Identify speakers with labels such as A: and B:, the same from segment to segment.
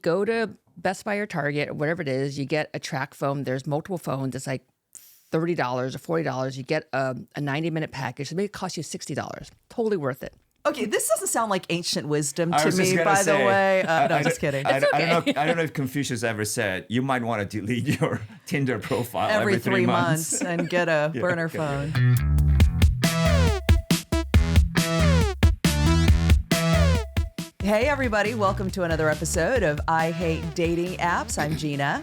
A: Go to Best Buy or Target or whatever it is. You get a track phone. There's multiple phones. It's like $30 or $40. You get a 90-minute package. So maybe it costs you $60. Totally worth it.
B: Okay, this doesn't sound like ancient wisdom
C: I
B: to
C: was just
B: me,
C: gonna
B: by the
C: say,
B: way. No, just kidding.
C: I don't know if Confucius ever said you might want to delete your Tinder profile every
B: 3
C: months.
B: and get a burner phone. Hey, everybody. Welcome to another episode of I Hate Dating Apps. I'm Jinah.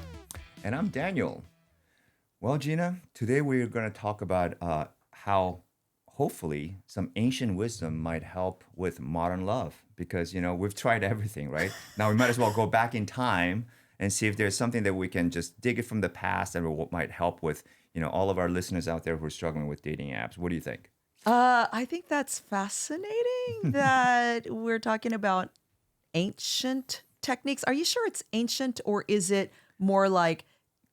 C: And I'm Daniel. Well, Jinah, today we're going to talk about how hopefully some ancient wisdom might help with modern love because, you know, we've tried everything, right? Now we might as well go back in time and see if there's something that we can just dig it from the past that might help with, you know, all of our listeners out there who are struggling with dating apps. What do you think?
B: I think that's fascinating that we're talking about ancient techniques. Are you sure it's ancient or is it more like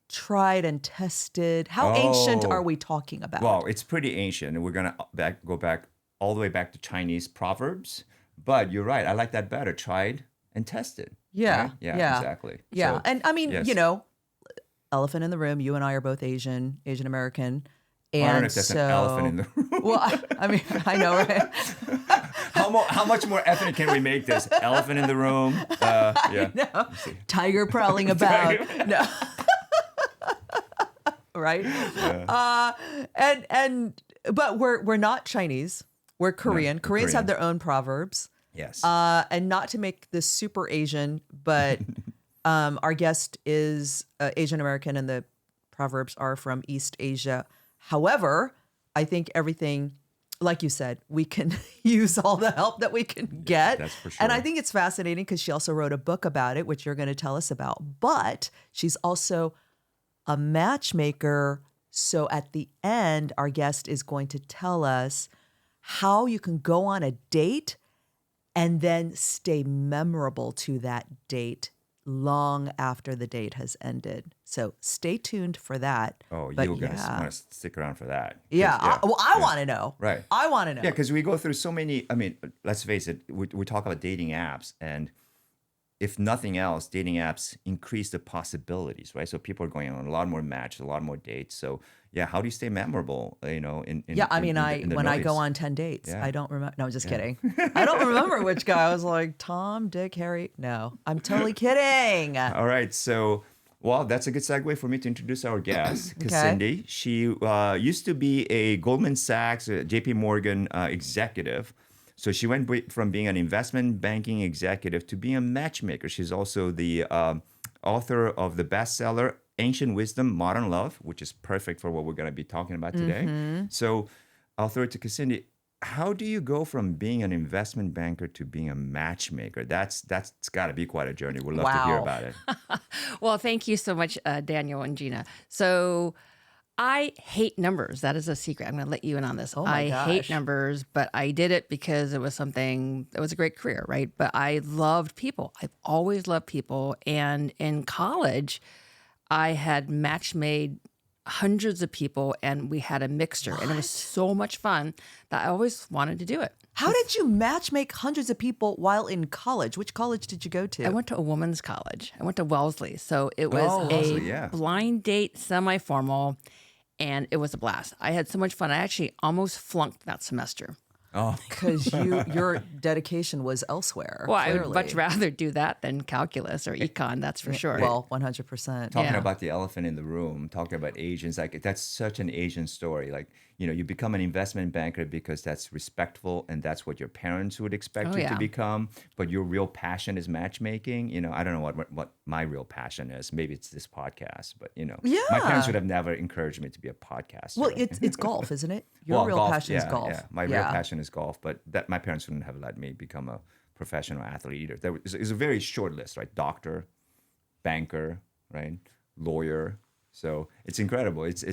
B: tried and tested? How ancient are we talking about?
C: Well, it's pretty ancient. And we're going to go back all the way back to Chinese proverbs. But you're right. I like that better. Tried and tested.
B: Yeah.
C: Right? Yeah, exactly.
B: Yeah.
C: So,
B: and I mean,
C: yes.
B: you know, elephant in the room, you and I are both Asian American. And
C: I don't know if that's an elephant in the room.
B: Well, I mean, I know, right?
C: How much more ethnic can we make this? Elephant in the room. Yeah.
B: No. Tiger prowling about. No. Right?
C: Yeah.
B: But we're not Chinese. We're Korean.
C: No,
B: Koreans have
C: Korean.
B: their own proverbs.
C: Yes.
B: And not to make this super Asian, but our guest is Asian American and the proverbs are from East Asia. However, I think everything, like you said, we can use all the help that we can get.
C: That's for sure.
B: And I think it's fascinating because she also wrote a book about it, which you're going to tell us about. But she's also a matchmaker. So at the end, our guest is going to tell us how you can go on a date and then stay memorable to that date long after the date has ended. So stay tuned for that.
C: Oh,
B: But
C: you're going to want to stick around for that.
B: Yeah. I want to know.
C: Right.
B: I want to know.
C: Yeah, because we go through so many, I mean, let's face it, we talk about dating apps, and if nothing else, dating apps increase the possibilities, right? So people are going on a lot more matches, a lot more dates. So yeah, how do you stay memorable, you know, in
B: Yeah, I mean,
C: in the
B: when I
C: noise?
B: go on 10 dates,
C: Yeah.
B: I don't remember. No, I'm just kidding. I don't remember which guy. I was like, Tom, Dick, Harry. No, I'm totally kidding.
C: All right, so well, that's a good segue for me to introduce our guest,
B: Okay.
C: Cassindy. She used to be a Goldman Sachs, JP Morgan executive. So she went from being an investment banking executive to being a matchmaker. She's also the author of the bestseller Ancient Wisdom, Modern Love, which is perfect for what we're going to be talking about today.
B: Mm-hmm.
C: So I'll throw it to Cassindy. How do you go from being an investment banker to being a matchmaker? That's got to be quite a journey. We'd love to hear
B: Wow.
C: about it.
A: Well, thank you so much, Daniel and Jinah. So I hate numbers. That is a secret. I'm going to let you in on this.
B: Oh my
A: I
B: gosh.
A: hate numbers, but I did it because it was something that was a great career, right? But I loved people. I've always loved people. And in college, I had match-made hundreds of people and we had a mixture. And it was so much fun that I always wanted to do it.
B: How did you matchmake hundreds of people while in college? Which college did you go to?
A: I went to a women's college. I went to Wellesley. So it was
C: Wellesley, yeah.
A: blind date, semi-formal, and it was a blast. I had so much fun. I actually almost flunked that semester.
C: Oh,
B: Because your dedication was elsewhere.
A: Well, I
B: clearly.
A: would much rather do that than calculus or econ, that's for sure.
B: Well, 100%.
C: talking
A: Yeah.
C: about the elephant in the room, talking about Asians, like that's such an Asian story. Like, you know, you become an investment banker because that's respectful and that's what your parents would expect
A: Oh,
C: you to
A: yeah.
C: become. But your real passion is matchmaking. You know, I don't know what my real passion is. Maybe it's this podcast, but you know, my
B: Yeah.
C: parents would have never encouraged me to be a podcaster.
B: Well, it's golf, isn't it? Your
C: Well,
B: real
C: golf,
B: passion is
C: yeah,
B: golf.
C: Yeah, my real passion is golf, but that my parents wouldn't have let me become a professional athlete either. There was, it's a very short list, right? Doctor, banker, right? Lawyer. So it's incredible. It's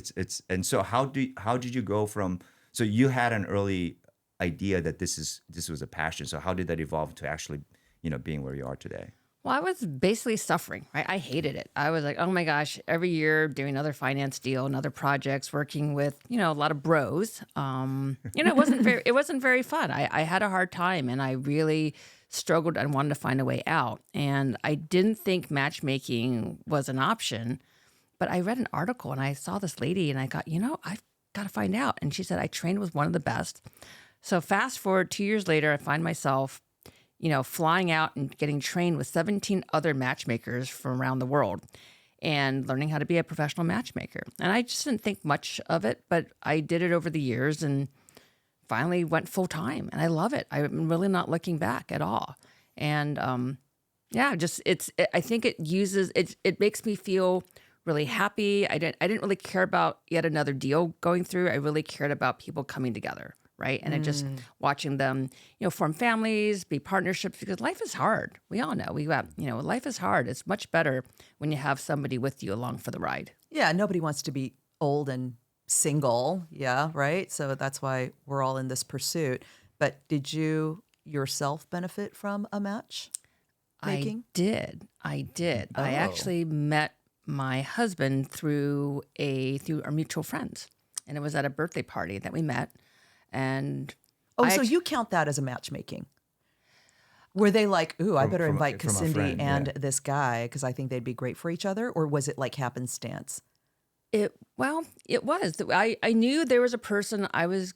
C: and so how did you go from? So you had an early idea that this was a passion. So how did that evolve to actually, you know, being where you are today?
A: Well, I was basically suffering, right? I hated it. I was like, oh my gosh, every year doing another finance deal and other projects, working with, you know, a lot of bros. It wasn't very fun. I had a hard time and I really struggled and wanted to find a way out. And I didn't think matchmaking was an option, but I read an article and I saw this lady and I got, I've got to find out. And she said, I trained with one of the best. So fast forward 2 years later, I find myself, flying out and getting trained with 17 other matchmakers from around the world and learning how to be a professional matchmaker. And I just didn't think much of it, but I did it over the years and finally went full time. And I love it. I'm really not looking back at all. And I think it makes me feel really happy. I didn't really care about yet another deal going through. I really cared about people coming together. Right. And just watching them, form families, be partnerships, because life is hard. We all know life is hard. It's much better when you have somebody with you along for the ride.
B: Yeah, nobody wants to be old and single. Yeah, right? So that's why we're all in this pursuit. But did you yourself benefit from a match making?
A: I did.
B: Oh.
A: I actually met my husband through our mutual friends. And it was at a birthday party that we met. And
B: so you count that as a matchmaking? Were they like, ooh, I better invite
C: from a
B: Cassindy
C: friend,
B: and
C: yeah.
B: this guy because I think they'd be great for each other? Or was it like happenstance?
A: It was. I knew there was a person I was.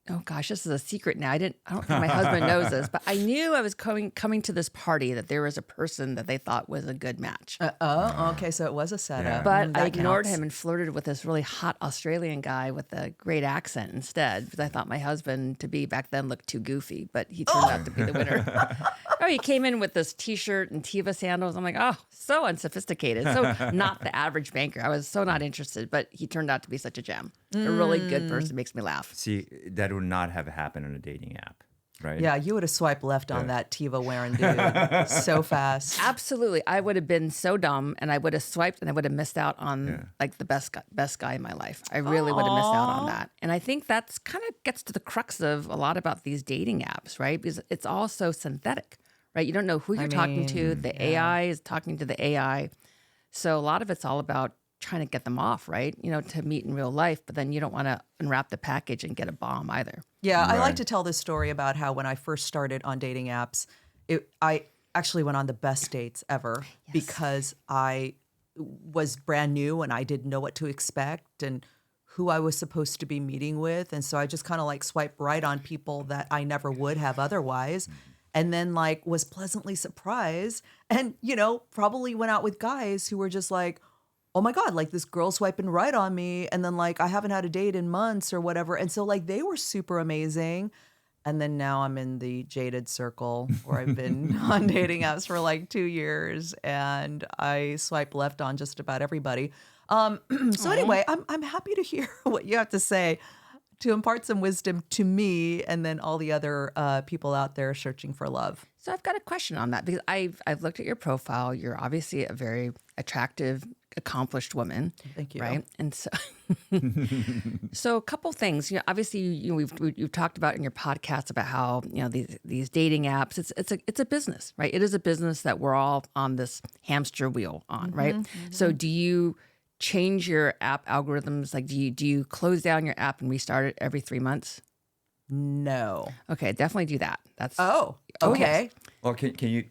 A: Oh gosh, this is a secret now. I don't think my husband knows this, but I knew I was coming to this party that there was a person that they thought was a good match.
B: Okay, so it was a setup.
C: Yeah.
A: But I
B: That
A: ignored
B: counts.
A: him and flirted with this really hot Australian guy with a great accent instead, because I thought my husband to be back then looked too goofy, but he turned out to be the winner. He came in with this T-shirt and Teva sandals. I'm like, oh, so unsophisticated, so not the average banker. I was so not interested, but he turned out to be such a gem. A really good person, makes me laugh.
C: See, that would not have happened on a dating app, right?
B: Yeah, you would have swiped left on that Teva wearing dude so fast.
A: Absolutely. I would have been so dumb and I would have swiped and I would have missed out on like the best guy in my life. I really would have missed out on that. And I think that's kind of gets to the crux of a lot about these dating apps, right? Because it's all so synthetic, right? You don't know who you're talking to. The AI is talking to the AI. So a lot of it's all about trying to get them off, right? To meet in real life, but then you don't want to unwrap the package and get a bomb either.
B: Yeah, I like
C: Right.
B: to tell this story about how when I first started on dating apps, I actually went on the best dates ever because I was brand new and I didn't know what to expect and who I was supposed to be meeting with. And so I just kind of like swiped right on people that I never would have otherwise. And then like was pleasantly surprised and, probably went out with guys who were just like, oh my God, like this girl swiping right on me. And then like, I haven't had a date in months or whatever. And so like, they were super amazing. And then now I'm in the jaded circle where I've been on dating apps for like 2 years and I swipe left on just about everybody. So anyway, I'm happy to hear what you have to say to impart some wisdom to me and then all the other people out there searching for love.
A: So I've got a question on that because I've looked at your profile. You're obviously a very attractive, accomplished woman.
B: Thank you.
A: Right, and so so a couple things. Obviously, you've talked about in your podcast about how these dating apps. It's a business, right? It is a business that we're all on this hamster wheel on, right? So do you change your app algorithms? Like, do you close down your app and restart it every 3 months?
B: No.
A: Okay, definitely do that. That's
B: Oh, okay.
C: Or can you?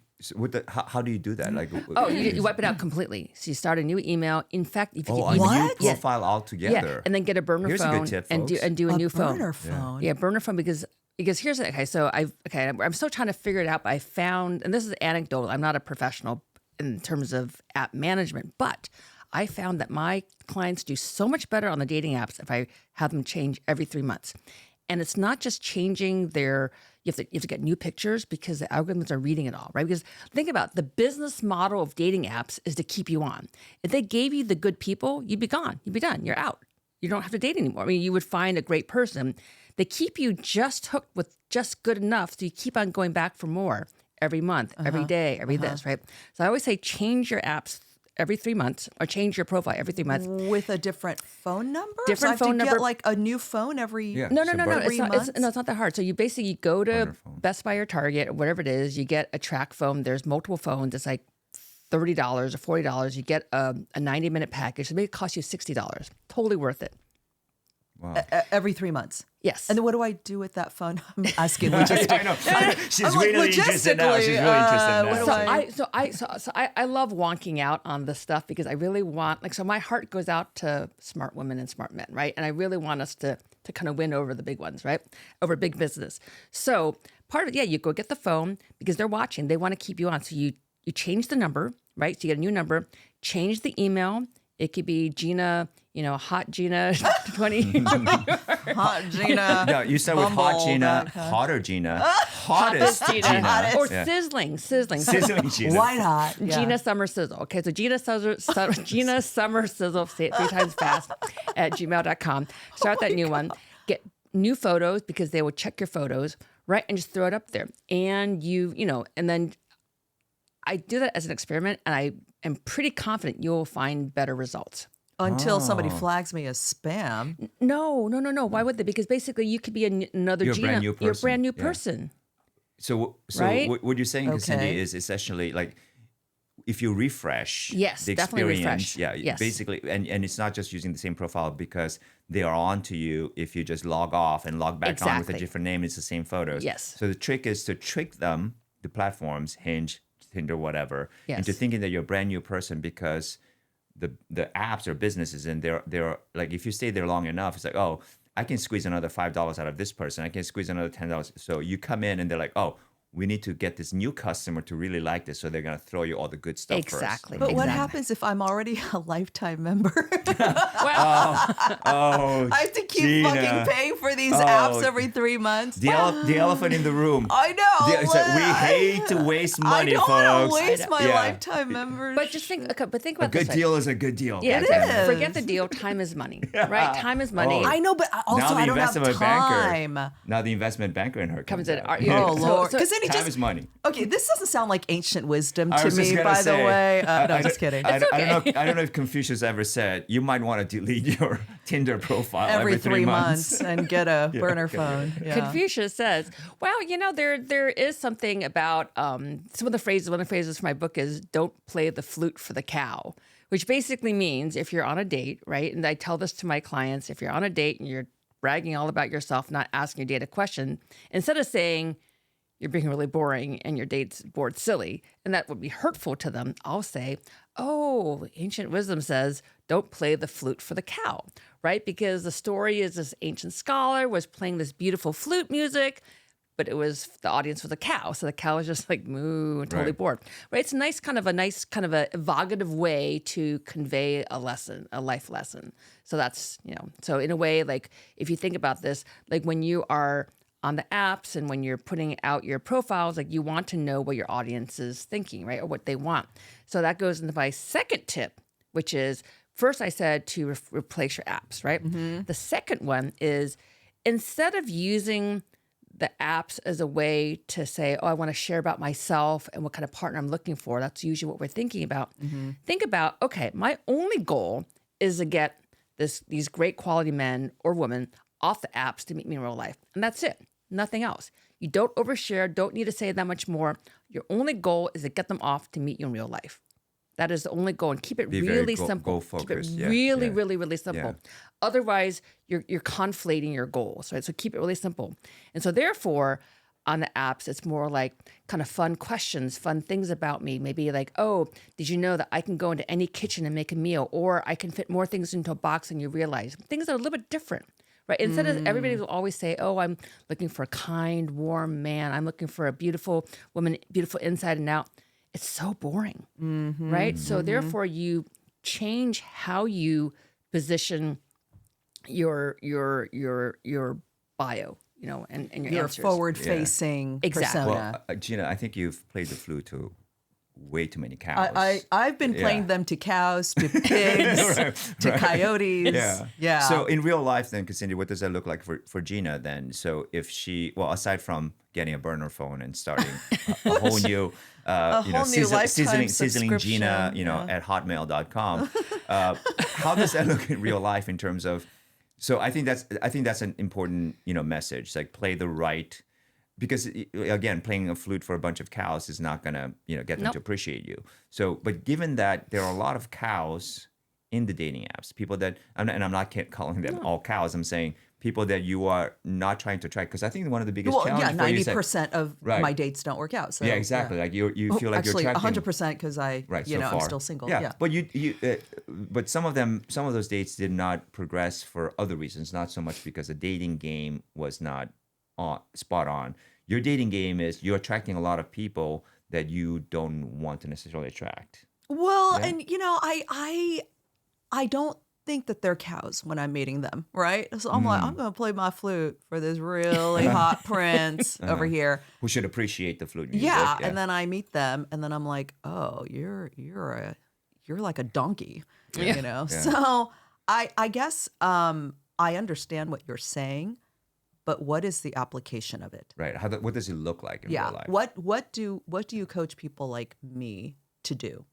C: How do you do that? Like,
A: you wipe it out completely. So you start a new email. In fact, if you
C: a
B: What?
C: new profile altogether.
A: and then get a burner
C: Here's a
A: phone
C: good tip,
A: and
C: folks.
A: do a new phone.
B: Burner phone.
A: Yeah, burner phone because here's the so I'm still trying to figure it out, but I found, and this is anecdotal, I'm not a professional in terms of app management, but I found that my clients do so much better on the dating apps if I have them change every 3 months. And it's not just changing you have to get new pictures because the algorithms are reading it all, right? Because think about the business model of dating apps is to keep you on. If they gave you the good people, you'd be gone. You'd be done. You're out. You don't have to date anymore. I mean, you would find a great person. They keep you just hooked with just good enough so you keep on going back for more every month, every day, every this, right? So I always say change your apps every 3 months or change your profile every 3 months.
B: With a different phone number?
A: Different
B: so I have
A: phone
B: to
A: number.
B: get like a new phone every...
C: Yeah.
A: No.
C: So
A: It's
C: burner-
B: 3
A: not,
B: months?
A: it's not that hard. So you basically go to
C: Wonderful.
A: Best Buy or Target or whatever it is. You get a track phone. There's multiple phones. It's like $30 or $40. You get a 90-minute package. So maybe it costs you $60. Totally worth it.
C: Wow.
B: Every 3 months.
A: Yes.
B: And then what do I do with that phone? I'm asking logistically.
C: I know. She's
B: I'm like,
C: really interested now. She's really interested
B: what
C: now.
B: do
A: I love wonking out on this stuff because I really want, like, so my heart goes out to smart women and smart men, right? And I really want us to kind of win over the big ones, right? Over big business. So part of it, you go get the phone because they're watching. They want to keep you on. So you change the number, right? So you get a new number, change the email. It could be Jinah, hot Jinah 20.
B: Hot Jinah.
C: No, you start with hot Jinah, hotter Jinah, hottest Jinah.
A: Or
C: Yeah.
A: sizzling.
C: Sizzling Jinah.
B: White hot. Yeah.
A: Jinah Summer Sizzle. Okay, so Jinah Summer Sizzle, say it 3 times fast at gmail.com. Start that new one. Get new photos because they will check your photos, right? And just throw it up there. And and then I do that as an experiment and I am pretty confident you'll find better results.
B: Until somebody flags me as spam.
A: No. Why would they? Because basically you could be another
C: You're a
A: Jinah.
C: brand new
A: You're a
C: person.
A: brand new
C: Yeah.
A: person.
C: So
A: Right?
C: what you're saying, Cassindy,
B: Okay.
C: is essentially like if you refresh
A: Yes,
C: the
A: definitely
C: experience,
A: refresh. Yes.
C: basically, and it's not just using the same profile because they are on to you. If you just log off and log back on with a
A: Exactly.
C: different name, it's the same photos.
A: Yes.
C: So the trick is to trick them, the platforms, Hinge, Tinder, whatever,
A: Yes.
C: into thinking that you're a brand new person because the apps or businesses and they're like if you stay there long enough, it's like, oh, I can squeeze another $5 out of this person. I can squeeze another $10. So you come in and they're like, oh, we need to get this new customer to really like this. So they're going to throw you all the good stuff
A: Exactly.
B: But what
A: Exactly.
B: happens if I'm already a lifetime member?
A: Well,
C: first. Oh,
B: I have to keep
C: Jinah.
B: fucking paying for these apps every 3 months.
C: The elephant in the room.
B: I know.
C: It's like, we hate to waste
B: I
C: money,
B: don't want
C: folks.
B: to waste my
C: Yeah.
B: lifetime membership.
A: but just think about
C: A
A: this.
C: good
A: way.
C: deal is a good deal.
A: Yeah,
B: It
A: exactly.
B: is.
A: Forget the deal. Time is money, right? Time is money.
C: Oh.
B: I know, but also
C: Now the
B: I don't have
C: investment
B: time.
C: banker. Now the investment banker in her
A: Comes
C: comes
A: in.
C: out.
B: Oh, Lord.
A: So-
B: Because then he
C: Time
B: just
C: is money.
B: Okay, this doesn't sound like ancient wisdom
C: I
B: to
C: was just
B: me,
C: gonna
B: by the
C: say,
B: way. No,
C: I
B: just kidding.
C: I don't know if Confucius ever said you might want to delete your Tinder profile every
B: 3
C: months.
B: and get a burner phone. Yeah.
A: Confucius says, well, there is something about one of the phrases for my book is don't play the flute for the cow, which basically means if you're on a date, right? And I tell this to my clients, if you're on a date and you're bragging all about yourself, not asking your date a question, instead of saying you're being really boring and your date's bored silly, and that would be hurtful to them, I'll say, oh, ancient wisdom says, don't play the flute for the cow, right? Because the story is this ancient scholar was playing this beautiful flute music, but it was the audience was a cow. So the cow was just like moo, totally
C: Right.
A: bored. Right? It's a nice kind of a evocative way to convey a lesson, a life lesson. So that's, so in a way, like if you think about this, like when you are on the apps and when you're putting out your profiles, like you want to know what your audience is thinking, right? Or what they want. So that goes into my second tip, which is first I said to replace your apps, right? The second one is instead of using the apps as a way to say, oh, I want to share about myself and what kind of partner I'm looking for. That's usually what we're thinking about. Think about, okay, my only goal is to get these great quality men or women off the apps to meet me in real life. And that's it. Nothing else. You don't overshare, don't need to say that much more. Your only goal is to get them off to meet you in real life. That is the only goal, and keep it
C: Be very
A: really
C: goal-
A: simple.
C: goal-focused.
A: Keep it
C: Yeah,
A: really,
C: yeah.
A: really, really simple.
C: Yeah.
A: Otherwise, you're conflating your goals, right? So keep it really simple. And so therefore, on the apps, it's more like kind of fun questions, fun things about me. Maybe like, oh, did you know that I can go into any kitchen and make a meal, or I can fit more things into a box than you realize? Things that are a little bit different. Right. Instead of everybody will always say, oh, I'm looking for a kind, warm man. I'm looking for a beautiful woman, beautiful inside and out. It's so boring. Right. So therefore you change how you position your bio, and your
B: Your
A: answers.
B: forward-facing
A: Exactly.
B: persona.
C: Well, Jinah, I think you've played the flute to way too many cows.
B: I've been playing
C: Yeah.
B: them to cows, to pigs, to coyotes. Yeah.
C: So in real life, then, Cassindy, what does that look like for Jinah then? So if aside from getting a burner phone and starting a whole new,
B: whole new lifetime
C: sizzling Jinah,
B: subscription,
C: at hotmail.com, how does that look in real life in terms of? So I think that's an important message. Like play the right. Because again, playing a flute for a bunch of cows is not gonna, get them
A: Nope.
C: to appreciate you. So, but given that there are a lot of cows in the dating apps, people that, and I'm not calling them all cows. I'm saying people that you are not trying to attract. Because I think one of the biggest
B: Well,
C: challenges
B: yeah,
C: for you is
B: 90% of
C: Right.
B: my dates don't work out. So
C: yeah, exactly. Like you feel like
B: actually,
C: you're attracting
B: 100% because
C: right
B: you
C: so
B: know,
C: far.
B: I'm still single.
C: Yeah,
B: Yeah.
C: but but some of those dates did not progress for other reasons, not so much because the dating game was not spot on. Your dating game is you're attracting a lot of people that you don't want to necessarily attract.
B: Well,
C: Yeah.
B: and you know, I don't think that they're cows when I'm meeting them, right? So I'm like, I'm gonna play my flute for this really hot prince over here.
C: Who should appreciate the flute music?
B: Yeah, and then I meet them, and then I'm like, oh, you're like a donkey, you know.
C: Yeah.
B: So I guess I understand what you're saying, but what is the application of it?
C: Right. What does it look like in
B: Yeah.
C: real life?
B: What do you coach people like me to do?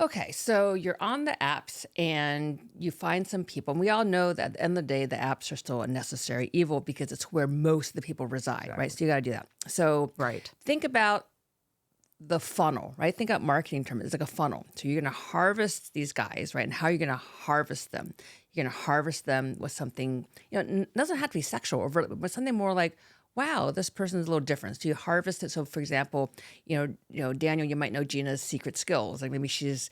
A: Okay, so you're on the apps and you find some people. And we all know that at the end of the day, the apps are still a necessary evil because it's where most of the people reside, right? So you got to do that. So
B: Right.
A: think about the funnel, right? Think about marketing terms. It's like a funnel. So you're going to harvest these guys, right? And how are you going to harvest them? You're going to harvest them with something, it doesn't have to be sexual overtly, but something more like, wow, this person's a little different. So you harvest it. So for example, Daniel, you might know Jinah's secret skills. Like maybe she's,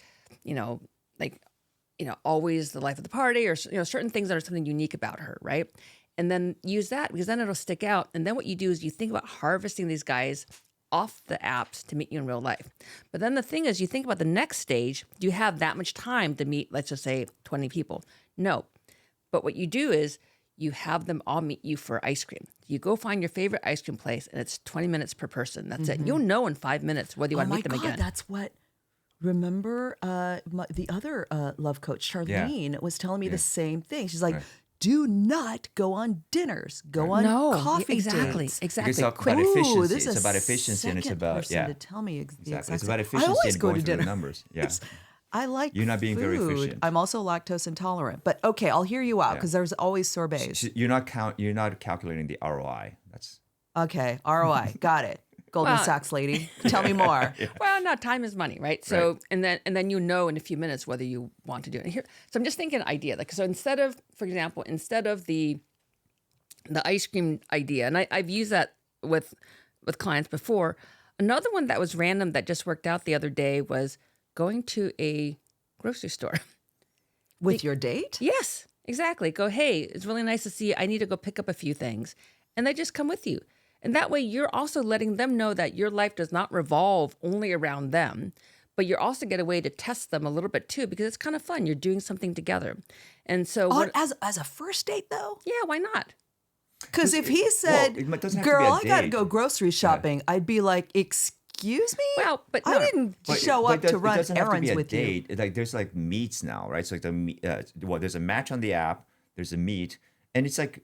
A: always the life of the party or, certain things that are something unique about her, right? And then use that because then it'll stick out. And then what you do is you think about harvesting these guys off the apps to meet you in real life. But then the thing is, you think about the next stage, do you have that much time to meet, let's just say 20 people? No. But what you do is you have them all meet you for ice cream. You go find your favorite ice cream place and it's 20 minutes per person. That's it. You'll know in 5 minutes whether you want to meet them again.
B: That's what. Remember the other love coach, Charlene, was telling me the same thing. She's like, do not go on dinners. Go on coffee
A: exactly,
B: dates.
A: exactly.
C: It's about
A: Quick.
C: efficiency.
B: This is
C: It's about
B: a
C: efficiency and it's
B: second
C: about
B: person to tell me the
C: exactly.
B: exact
C: It's about
B: same-
C: efficiency
B: I always
C: and
B: go
C: going
B: to
C: through the
B: dinner.
C: numbers. Yeah.
B: I like
C: You're not being very
B: food.
C: efficient.
B: I'm also lactose intolerant, but okay, I'll hear you out because there's always sorbets.
C: You're not calculating the ROI. That's
B: Okay, ROI, got it. Goldman
A: Well-
B: Sachs lady, tell me more.
A: Well, no, time is money, right? So, and then in a few minutes whether you want to do it. And so I'm just thinking an idea. Like, so instead of, for example, the ice cream idea, and I've used that with clients before. Another one that was random that just worked out the other day was going to a grocery store.
B: With your date?
A: Yes, exactly. Go, hey, it's really nice to see you. I need to go pick up a few things. And they just come with you. And that way you're also letting them know that your life does not revolve only around them, but you're also get a way to test them a little bit too, because it's kind of fun. You're doing something together. And so
B: As a first date though?
A: yeah, why not?
B: Because if he said,
C: it doesn't have to be
B: girl,
C: a
B: I got to
C: date.
B: go grocery shopping, I'd be like, excuse me?
A: Well, but
B: I
A: no.
B: didn't show
C: But
B: up to run
C: it doesn't have to be
B: errands
C: a
B: with you.
C: date. Like there's like meets now, right? So like there's a match on the app. There's a meet, and it's like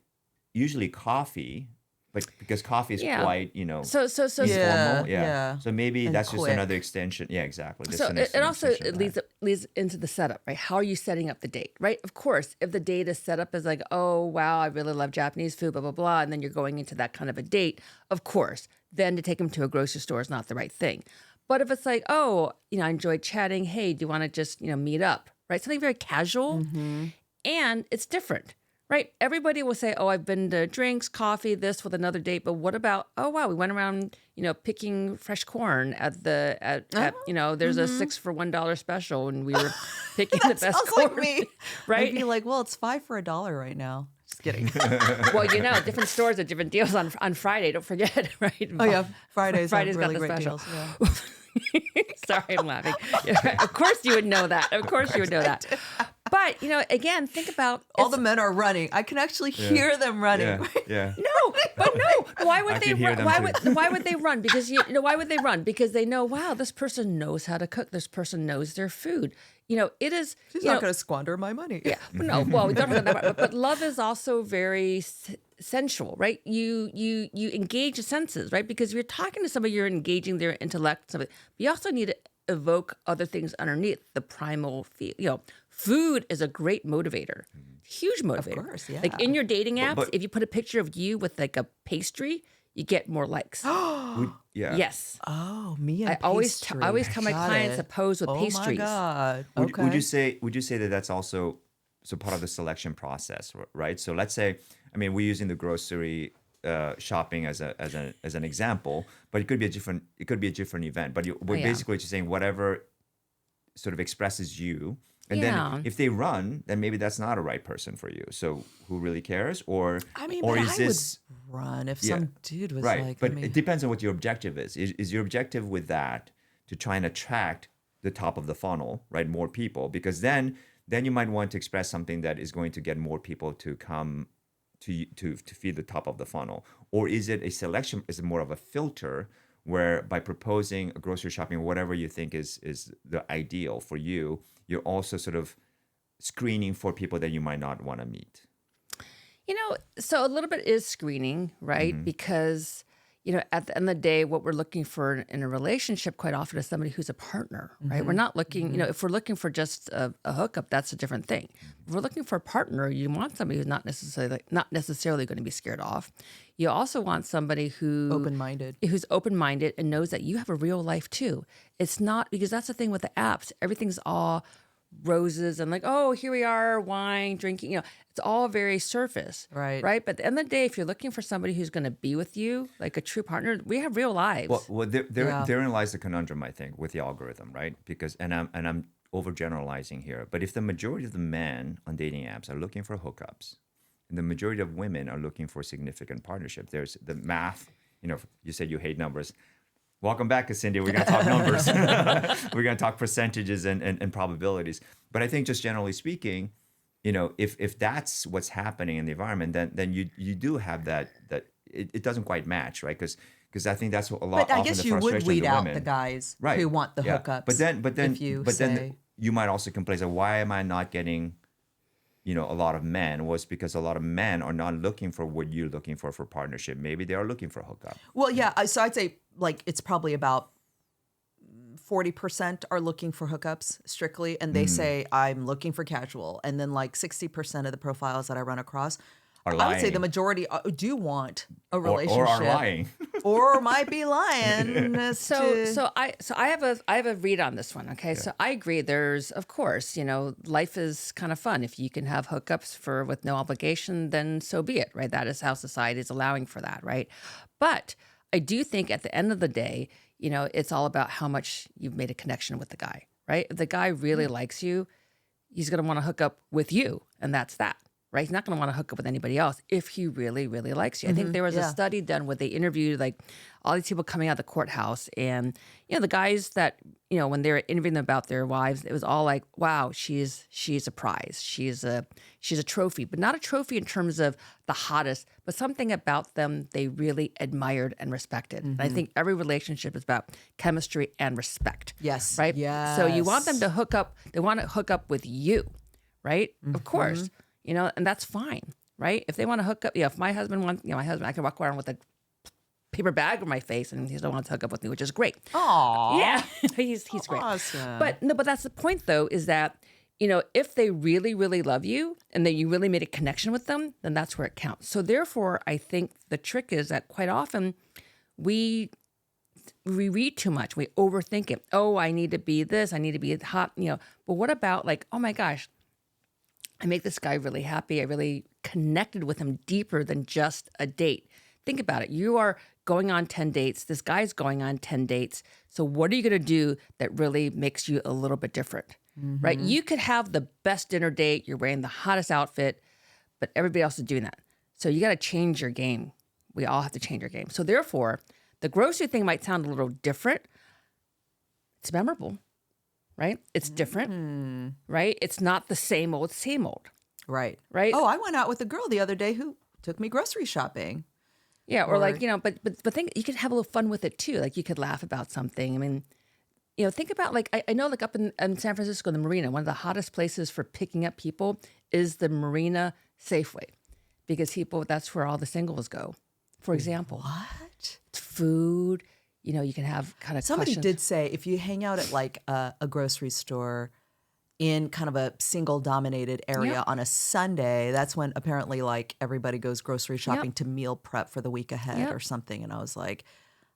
C: usually coffee, but because coffee is
A: Yeah.
C: quite
A: So
C: informal.
B: yeah.
C: So maybe
B: And
C: that's just
B: quick.
C: another extension. Yeah, exactly. Just
A: So
C: an
A: it also
C: extension of that.
A: leads into the setup, right? How are you setting up the date, right? Of course, if the date is set up as like, oh, wow, I really love Japanese food, blah, blah, blah, and then you're going into that kind of a date, of course, then to take them to a grocery store is not the right thing. But if it's like, oh, I enjoyed chatting. Hey, do you want to just, meet up, right? Something very casual and it's different. Right. Everybody will say, oh, I've been to drinks, coffee, this with another date. But what about, oh, wow, we went around, picking fresh corn at there's a 6 for $1 special and we were picking the best
B: Sounds
A: corn.
B: like me.
A: Right.
B: I'd be like, well, it's 5 for $1 right now. Just kidding.
A: Well, different stores have different deals on Friday. Don't forget, right?
B: Oh, yeah. Fridays have
A: Friday's got
B: really
A: the
B: great
A: special.
B: deals. Yeah.
A: Sorry, I'm laughing. Yeah, of course you would know that. Of course you would know that. But, again, think about
B: All the men are running. I can actually hear them running.
C: Yeah, yeah.
A: No, but no. Why would
C: I
A: they
C: can hear
A: run?
C: them
A: Why would they run? Because why would they run? Because they know, wow, this person knows how to cook. This person knows their food. It is.
B: She's not going to squander my money.
A: Yeah, but no. Well, we don't talk about that. But love is also very sensual, right? You engage the senses, right? Because if you're talking to somebody, you're engaging their intellect. Somebody, but you also need to evoke other things underneath the primal feel. Food is a great motivator, huge motivator.
B: Of course, yeah.
A: Like in your dating apps,
C: but-
A: if you put a picture of you with like a pastry, you get more likes.
C: Yeah.
A: Yes.
B: Oh, me and
A: I always tell my
B: Got
A: clients
B: it.
A: to pose with
B: Oh
A: pastries.
B: my God.
C: Would
B: Okay.
C: you say that that's also so part of the selection process, right? So let's say, I mean, we're using the grocery shopping as an example, but it could be a different event. But
A: Oh,
C: we're
A: yeah.
C: basically just saying whatever sort of expresses you, and then
A: Yeah.
C: if they run, then maybe that's not a right person for you. So who really cares?
B: I mean,
C: Or
B: but
C: is
B: I
C: this
B: would run if
C: yeah.
B: some dude was
C: Right.
B: like,
C: But
B: I mean,
C: it depends on what your objective is. Is your objective with that to try and attract the top of the funnel, right? More people, because then you might want to express something that is going to get more people to come to feed the top of the funnel. Or is it a selection, is it more of a filter where by proposing a grocery shopping, whatever you think is the ideal for you, you're also sort of screening for people that you might not want to meet.
A: So a little bit is screening, right? Because, at the end of the day, what we're looking for in a relationship quite often is somebody who's a partner, right? We're not looking, if we're looking for just a hookup, that's a different thing. If we're looking for a partner, you want somebody who's not necessarily going to be scared off. You also want somebody
B: open-minded.
A: who's open-minded and knows that you have a real life too. It's not, because that's the thing with the apps. Everything's all roses and like, oh, here we are, wine, drinking, it's all very surface.
B: Right.
A: Right. But at the end of the day, if you're looking for somebody who's going to be with you, like a true partner, we have real lives.
C: Well,
B: Yeah.
C: therein lies the conundrum, I think, with the algorithm, right? Because, and I'm overgeneralizing here, but if the majority of the men on dating apps are looking for hookups, and the majority of women are looking for significant partnership, there's the math. You said you hate numbers. Welcome back, Cassindy. We're going to talk numbers. We're going to talk percentages and probabilities. But I think just generally speaking, if that's what's happening in the environment, then you do have that it doesn't quite match, right? Because I think that's what a lot.
B: But I
C: often
B: guess
C: the
B: you would
C: frustration of
B: weed
C: the
B: out
C: women.
B: the guys
C: Right.
B: who want the
C: Yeah.
B: hookups.
C: But then
B: if you
C: then
B: say,
C: you might also complain, like, why am I not getting a lot of men? Was because a lot of men are not looking for what you're looking for partnership. Maybe they are looking for a hookup.
B: well, yeah. So I'd say like it's probably about 40% are looking for hookups strictly, and they say I'm looking for casual, and then like 60% of the profiles that I run across,
C: Are
B: I would say
C: lying.
B: the majority do want a
C: Or
B: relationship,
C: are lying.
B: or might be lying.
A: So I have a read on this one. Okay, so I agree. There's, of course, life is kind of fun. If you can have hookups with no obligation, then so be it, right? That is how society is allowing for that, right? But I do think at the end of the day, it's all about how much you've made a connection with the guy, right? If the guy really likes you, he's going to want to hook up with you, and that's that. Right? He's not going to want to hook up with anybody else if he really, really likes you. I think there was a study done where they interviewed like all these people coming out of the courthouse, and the guys that when they were interviewing them about their wives, it was all like, wow, she's a prize, she's a trophy, but not a trophy in terms of the hottest, but something about them they really admired and respected. And I think every relationship is about chemistry and respect.
B: Yes.
A: Right.
B: Yes.
A: So you want them to hook up. They want to hook up with you, right? Of course. And that's fine, right? If they want to hook up, if my husband wants, my husband, I can walk around with a paper bag on my face and he still wants to hook up with me, which is great.
B: Aww.
A: Yeah, he's great.
B: Awesome.
A: But that's the point though, is that, if they really, really love you and that you really made a connection with them, then that's where it counts. So therefore, I think the trick is that quite often we read too much. We overthink it. Oh, I need to be this. I need to be hot, But what about like, oh my gosh, I make this guy really happy. I really connected with him deeper than just a date. Think about it. You are going on 10 dates. This guy's going on 10 dates. So what are you going to do that really makes you a little bit different, right? You could have the best dinner date. You're wearing the hottest outfit, but everybody else is doing that. So you got to change your game. We all have to change our game. So therefore, the grocery thing might sound a little different. It's memorable. Right? It's different, right? It's not the same old,
B: Right.
A: right?
B: Oh, I went out with a girl the other day who took me grocery shopping.
A: Yeah, or like, but think you could have a little fun with it too. Like you could laugh about something. I mean, think about like, I know like up in San Francisco, the Marina, one of the hottest places for picking up people is the Marina Safeway because that's where all the singles go, for example.
B: What?
A: Food. You can have kind of
B: Somebody
A: questions.
B: did say if you hang out at like a grocery store, in kind of a single dominated area
A: Yep.
B: on a Sunday, that's when apparently like everybody goes grocery shopping
A: Yep.
B: to meal prep for the week ahead
A: Yep.
B: or something. And I was like,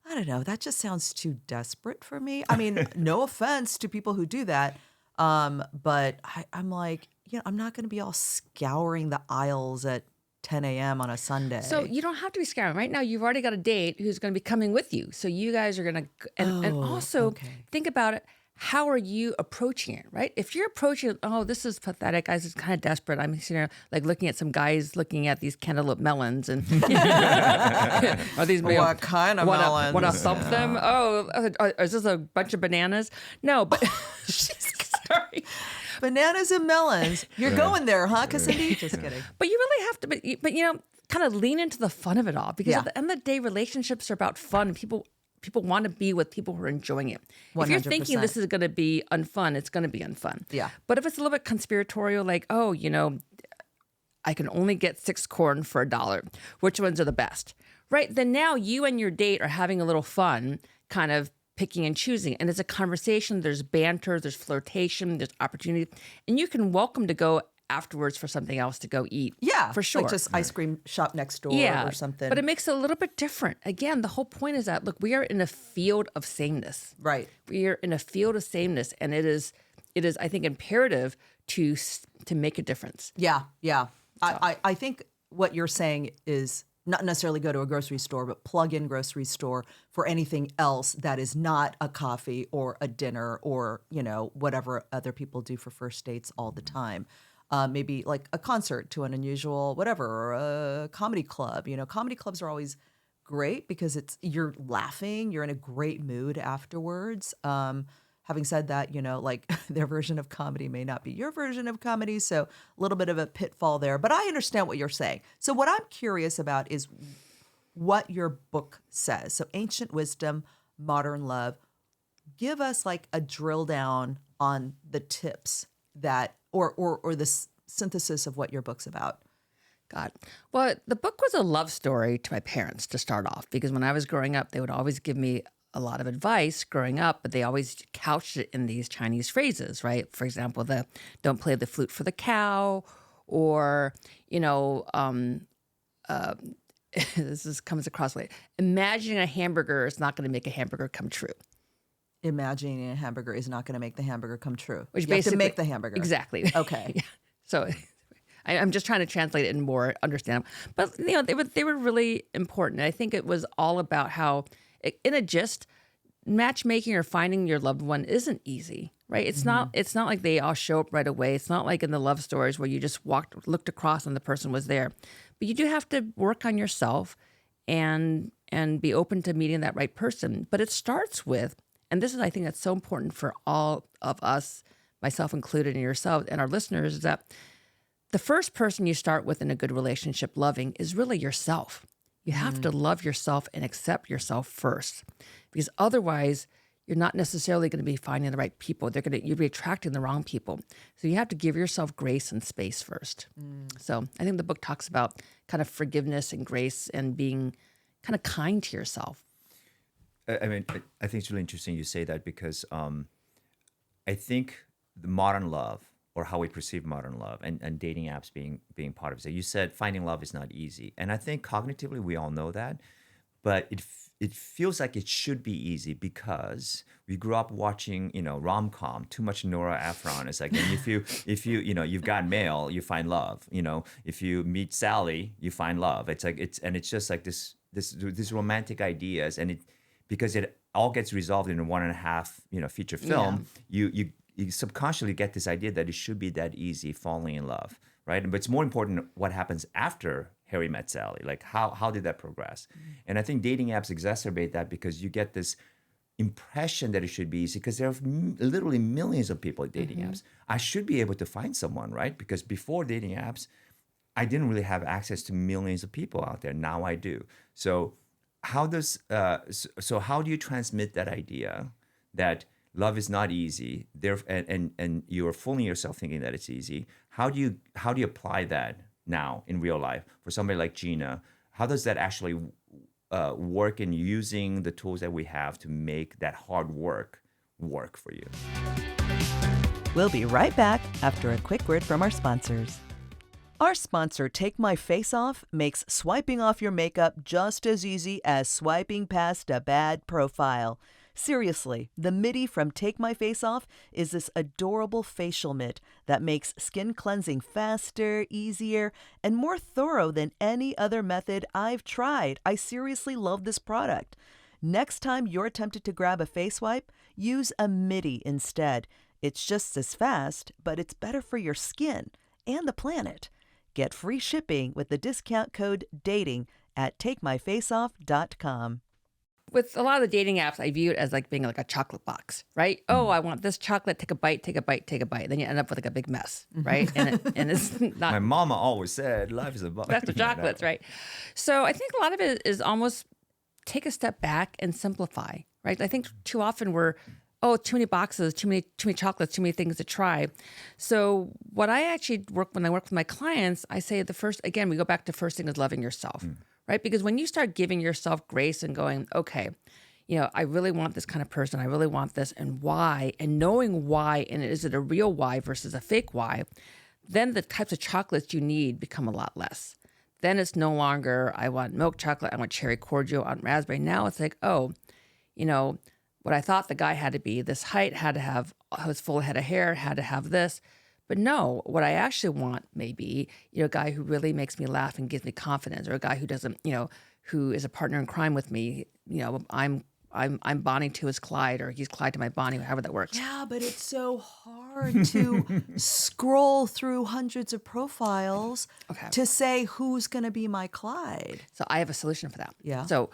B: I don't know, that just sounds too desperate for me. I mean, no offense to people who do that. But I'm like, I'm not going to be all scouring the aisles at 10 a.m. on a
A: So
B: Sunday.
A: you don't have to be scared. Right now, you've already got a date who's going to be coming with you. So you guys are going to, and
B: Oh,
A: also
B: okay.
A: think about it. How are you approaching it, right? If you're approaching it, oh, this is pathetic, guys, it's kind of desperate. I'm sitting there like looking at some guys looking at these cantaloupe melons and are these
B: What kind of
A: Want to
B: melons?
A: thump them? Oh, is this a bunch of bananas? No, but sorry.
B: Bananas and melons. You're going there, huh, Cassindy? Just kidding.
A: But you really have to, but kind of lean into the fun of it all because
B: Yeah.
A: at the end of the day, relationships are about fun. People want to be with people who are enjoying it. If you're thinking
B: 100%.
A: this is going to be unfun, it's going to be unfun.
B: Yeah.
A: But if it's a little bit conspiratorial, like, oh, I can only get 6 corn for $1. Which ones are the best? Right? Then now you and your date are having a little fun, kind of picking and choosing. And it's a conversation. There's banter, there's flirtation, there's opportunity. And you can welcome to go afterwards for something else to go eat.
B: Yeah.
A: For sure.
B: Like just ice cream shop next door or something.
A: But it makes it a little bit different. Again, the whole point is that, look, we are in a field of sameness.
B: Right.
A: We are in a field of sameness. And it is, I think, imperative to make a difference.
B: Yeah. Yeah. I think what you're saying is not necessarily go to a grocery store, but plug in grocery store for anything else that is not a coffee or a dinner or, whatever other people do for first dates all the time. Maybe like a concert to an unusual whatever, or a comedy club. Comedy clubs are always great because you're laughing, you're in a great mood afterwards. Having said that, like their version of comedy may not be your version of comedy, so a little bit of a pitfall there. But I understand what you're saying. So what I'm curious about is what your book says. So Ancient Wisdom, Modern Love. Give us like a drill down on the tips that or the synthesis of what your book's about.
A: God. Well, the book was a love story to my parents to start off, because when I was growing up, they would always give me a lot of advice growing up, but they always couched it in these Chinese phrases, right? For example, the don't play the flute for the cow, or, comes across like, imagining a hamburger is not going to make a hamburger come true.
B: Imagining a hamburger is not going to make the hamburger come true.
A: Which
B: you have to
A: basically
B: make the hamburger.
A: Exactly.
B: Okay.
A: Yeah. So I'm just trying to translate it in more understandable. But they were really important. I think it was all about how, in a gist, matchmaking or finding your loved one isn't easy, right? It's not like they all show up right away. It's not like in the love stories where you just looked across and the person was there. But you do have to work on yourself and be open to meeting that right person. But it starts with, and this is, I think, that's so important for all of us, myself included, and yourself and our listeners, is that the first person you start with in a good relationship loving is really yourself. You have to love yourself and accept yourself first, because otherwise you're not necessarily going to be finding the right people. You'll be attracting the wrong people. So you have to give yourself grace and space first. So I think the book talks about kind of forgiveness and grace and being kind of kind to yourself.
C: I mean, I think it's really interesting you say that, because I think the modern love, or how we perceive modern love, and dating apps being part of it. So you said finding love is not easy, and I think cognitively we all know that, but it feels like it should be easy because we grew up watching rom-com, too much Nora Ephron. It's like, and if you you've got mail, you find love. If you meet Sally, you find love. It's like it's just like this romantic ideas, and because it all gets resolved in a 1.5 feature film. You subconsciously get this idea that it should be that easy falling in love, right? But it's more important what happens after Harry met Sally. Like how did that progress? And I think dating apps exacerbate that, because you get this impression that it should be easy because there are literally millions of people at dating apps. I should be able to find someone, right? Because before dating apps, I didn't really have access to millions of people out there. Now I do. So how do you transmit that idea that love is not easy, and you are fooling yourself thinking that it's easy? How do you apply that now in real life for somebody like Jinah? How does that actually work in using the tools that we have to make that hard work for you?
B: We'll be right back after a quick word from our sponsors. Our sponsor, Take My Face Off, makes swiping off your makeup just as easy as swiping past a bad profile. Seriously, the MIDI from Take My Face Off is this adorable facial mitt that makes skin cleansing faster, easier, and more thorough than any other method I've tried. I seriously love this product. Next time you're tempted to grab a face wipe, use a MIDI instead. It's just as fast, but it's better for your skin and the planet. Get free shipping with the discount code DATING at takemyfaceoff.com.
A: With a lot of the dating apps, I view it as like being like a chocolate box, right? Oh, I want this chocolate. Take a bite, take a bite, take a bite. Then you end up with like a big mess, right? And it's not.
C: My mama always said, life is about
A: That's the chocolates, right? So I think a lot of it is almost take a step back and simplify, right? I think too often we're, too many boxes, too many chocolates, too many things to try. So what I actually when I work with my clients, I say we go back to first thing is loving yourself, right? Because when you start giving yourself grace and going, okay, I really want this kind of person. I really want this, and why, and knowing why, and is it a real why versus a fake why, then the types of chocolates you need become a lot less. Then it's no longer, I want milk chocolate, I want cherry cordial, I want raspberry. Now it's like, what I thought the guy had to be, this height, had to have his full head of hair, had to have this. But no, what I actually want may be, a guy who really makes me laugh and gives me confidence, or a guy who doesn't, who is a partner in crime with me. I'm Bonnie to his Clyde, or he's Clyde to my Bonnie, however that works.
B: Yeah, but it's so hard to scroll through hundreds of profiles to say who's going to be my Clyde.
A: So I have a solution for that.
B: Yeah.
A: So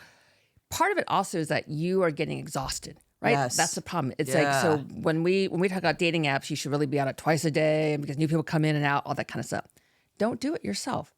A: part of it also is that you are getting exhausted, right?
B: Yes.
A: That's the problem. It's like, so when we talk about dating apps, you should really be on it twice a day because new people come in and out, all that kind of stuff. Don't do it yourself.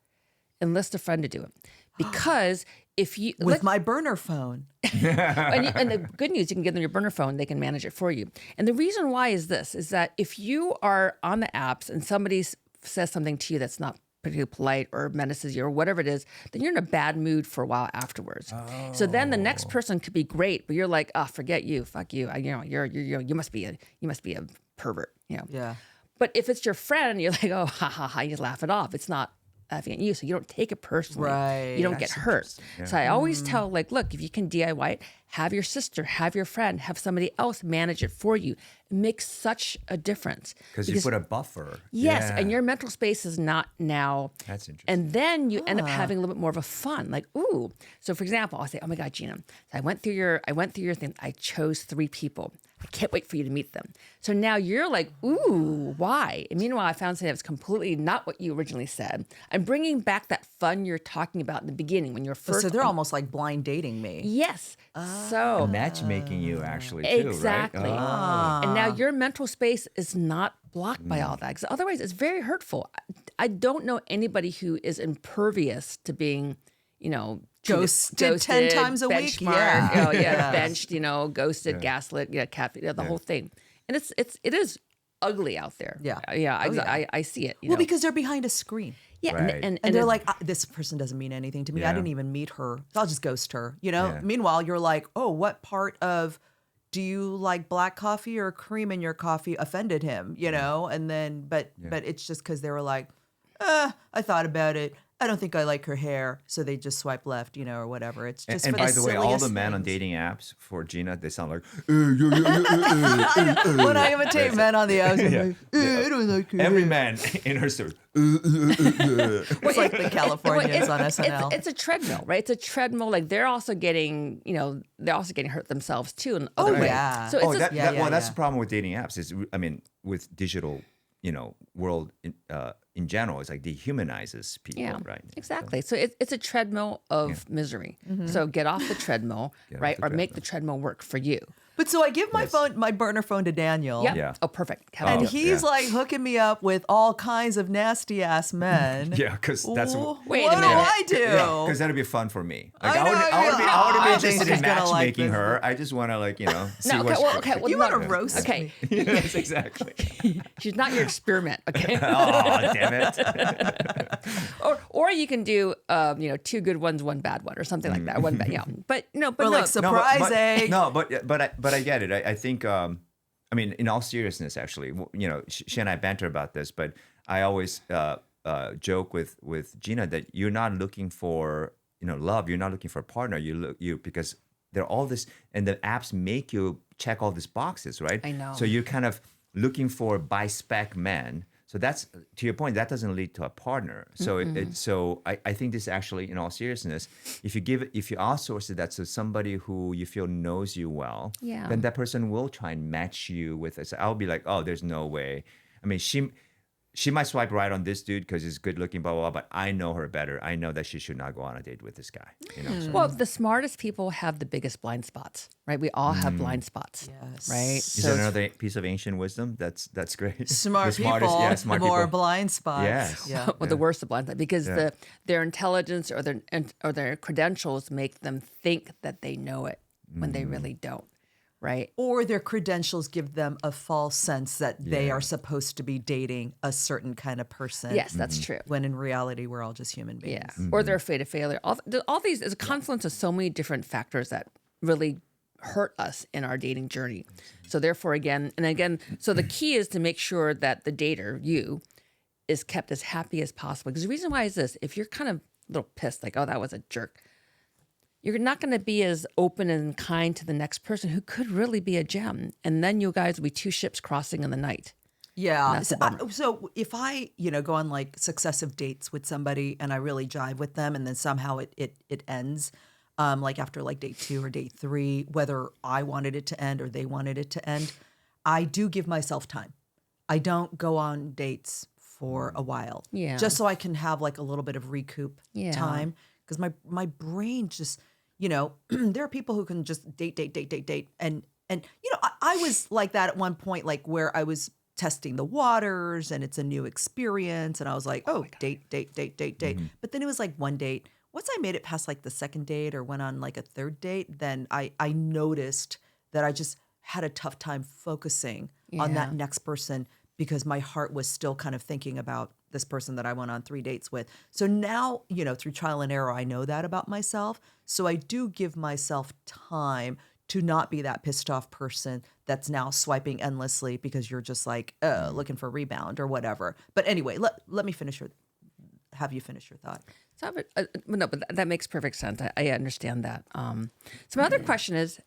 A: Enlist a friend to do it. Because if you...
B: With my burner phone.
A: and the good news, you can give them your burner phone, they can manage it for you. And the reason why is this, is that if you are on the apps and somebody says something to you that's not particularly polite or menaces you or whatever it is, then you're in a bad mood for a while afterwards. So then the next person could be great, but you're like, forget you, fuck you. You must be a pervert,
B: Yeah.
A: But if it's your friend, you're like, oh, ha ha ha, you laugh it off. It's not laughing at you, so you don't take it personally.
B: Right.
A: You don't get hurt.
C: Yeah.
A: So I always tell, look, if you can DIY it, have your sister, have your friend, have somebody else manage it for you. It makes such a difference.
C: Because you put a buffer.
A: Yes,
C: Yeah.
A: and your mental space is not now.
C: That's interesting.
A: And then you end up having a little bit more of a fun, like, ooh. So for example, I'll say, oh my God, Jinah, I went through your thing. I chose 3 people. I can't wait for you to meet them. So now you're like, ooh, why? And meanwhile, I found something that was completely not what you originally said. I'm bringing back that fun you're talking about in the beginning when you're first.
B: So they're almost like blind dating me.
A: Yes. So
C: matchmaking you actually too,
A: exactly.
C: right?
A: And now your mental space is not blocked by all that. Because otherwise, it's very hurtful. I don't know anybody who is impervious to being,
B: Ghosted 10 times a week.
A: benchmarked,
B: Yeah.
A: benched, ghosted, gaslit, cat, the whole thing. And it is ugly out there.
B: Yeah.
A: I see it.
B: Well, because they're behind a screen.
A: yeah,
C: Right.
A: and
B: And they're
A: it-
B: like, this person doesn't mean anything to me. I
C: Yeah.
B: didn't even meet her. I'll just ghost her,
C: Yeah.
B: Meanwhile, you're like, oh, what part of do you like black coffee or cream in your coffee offended him, And then, but it's just because they were like, I thought about it. I don't think I like her hair. So they just swipe left, or whatever. It's just
C: And
B: for
C: by
B: the
C: the way, all the
B: silliest
C: men on
B: things.
C: dating apps for Jinah, they sound like,
B: When I imitate men on the apps, I'm like, I don't like her
C: every
B: hair."
C: man in her story.
B: It's like the Californians on SNL.
A: It's a treadmill, right? It's a treadmill. Like they're also getting, hurt themselves too. In
B: Oh,
A: other ways.
B: yeah.
A: So it's
C: That's
B: yeah.
C: the problem with dating apps. Is with digital, world in general, it's like dehumanizes people,
A: yeah,
C: right?
A: exactly. So it's a treadmill of misery. So get off the treadmill,
C: Get off
A: right?
C: the
A: Or make the treadmill work for you.
B: But so I give my burner phone to Daniel.
A: Yep.
C: Yeah.
A: Oh, perfect.
B: And
C: Oh,
B: he's
C: yeah.
B: like hooking me up with all kinds of nasty ass men.
C: Yeah, because that's what.
A: Wait a
B: what do
A: minute.
B: I do?
C: Because that'd be fun for me. Like
B: I know,
C: I would be
B: I
C: interested
B: think
C: in
B: she's gonna like
C: matchmaking
B: this.
C: her. I just want to see
A: No,
C: what's.
A: well,
B: You
A: no.
B: want to roast
A: Okay,
B: me?
C: Yes, exactly.
A: she's not your experiment. Okay.
C: Oh, damn it.
A: Or you can do 2 good ones, 1 bad one, or something like that. 1 bad, yeah. But no,
B: Or like
A: no.
B: surprise egg.
C: No, but I get it. I think I mean, in all seriousness, actually, you know, she and I banter about this, but I always joke with Jinah that you're not looking for, you know, love. You're not looking for a partner. You because there are all this, and the apps make you check all these boxes, right?
A: I know.
C: So you're kind of looking for by spec men. So that's, to your point, that doesn't lead to a partner. So I think this actually, in all seriousness, if you outsource it, that's to somebody who you feel knows you well,
A: Yeah.
C: then that person will try and match you with it. So I'll be like, oh, there's no way. I mean, she might swipe right on this dude because he's good looking, blah, blah, blah, but I know her better. I know that she should not go on a date with this guy. You know, so.
A: Well, the smartest people have the biggest blind spots, right? We all have blind spots,
B: Yes.
A: right?
C: Is that another piece of ancient wisdom? That's great.
B: Smart
C: The smartest-
B: people,
C: yeah, smart
B: the more
C: people.
B: blind spots.
C: Yes.
B: Yeah.
A: Well, the worst of blind spots, because
C: Yeah.
A: their intelligence or their credentials make them think that they know it when they really don't, right?
B: Or their credentials give them a false sense that they are supposed to be dating a certain kind of person.
A: Yes, that's true.
B: When in reality, we're all just human beings.
A: Yeah, or they're afraid of failure. All these is a confluence of so many different factors that really hurt us in our dating journey. So therefore, again, so the key is to make sure that the dater, you, is kept as happy as possible. Because the reason why is this: if you're kind of a little pissed, like, oh, that was a jerk, you're not going to be as open and kind to the next person who could really be a gem. And then you guys will be two ships crossing in the night.
B: Yeah.
A: That's
B: So,
A: a bummer.
B: so if I, go on like successive dates with somebody and I really jive with them, and then somehow it ends, like after like date 2 or date 3, whether I wanted it to end or they wanted it to end, I do give myself time. I don't go on dates for a while.
A: Yeah.
B: Just so I can have like a little bit of recoup
A: Yeah.
B: time, because my brain just, there are people who can just date, and I was like that at one point, like where I was testing the waters and it's a new experience, and I was like, oh, date. But then it was like one date. Once I made it past like the second date or went on like a third date, then I noticed that I just had a tough time focusing on
A: Yeah.
B: that next person, because my heart was still kind of thinking about this person that I went on 3 dates with. So now, through trial and error, I know that about myself. So I do give myself time to not be that pissed off person that's now swiping endlessly because you're just like looking for a rebound or whatever. But anyway, let me have you finish your thought.
A: So, no, but that makes perfect sense. I understand that. So my other question is,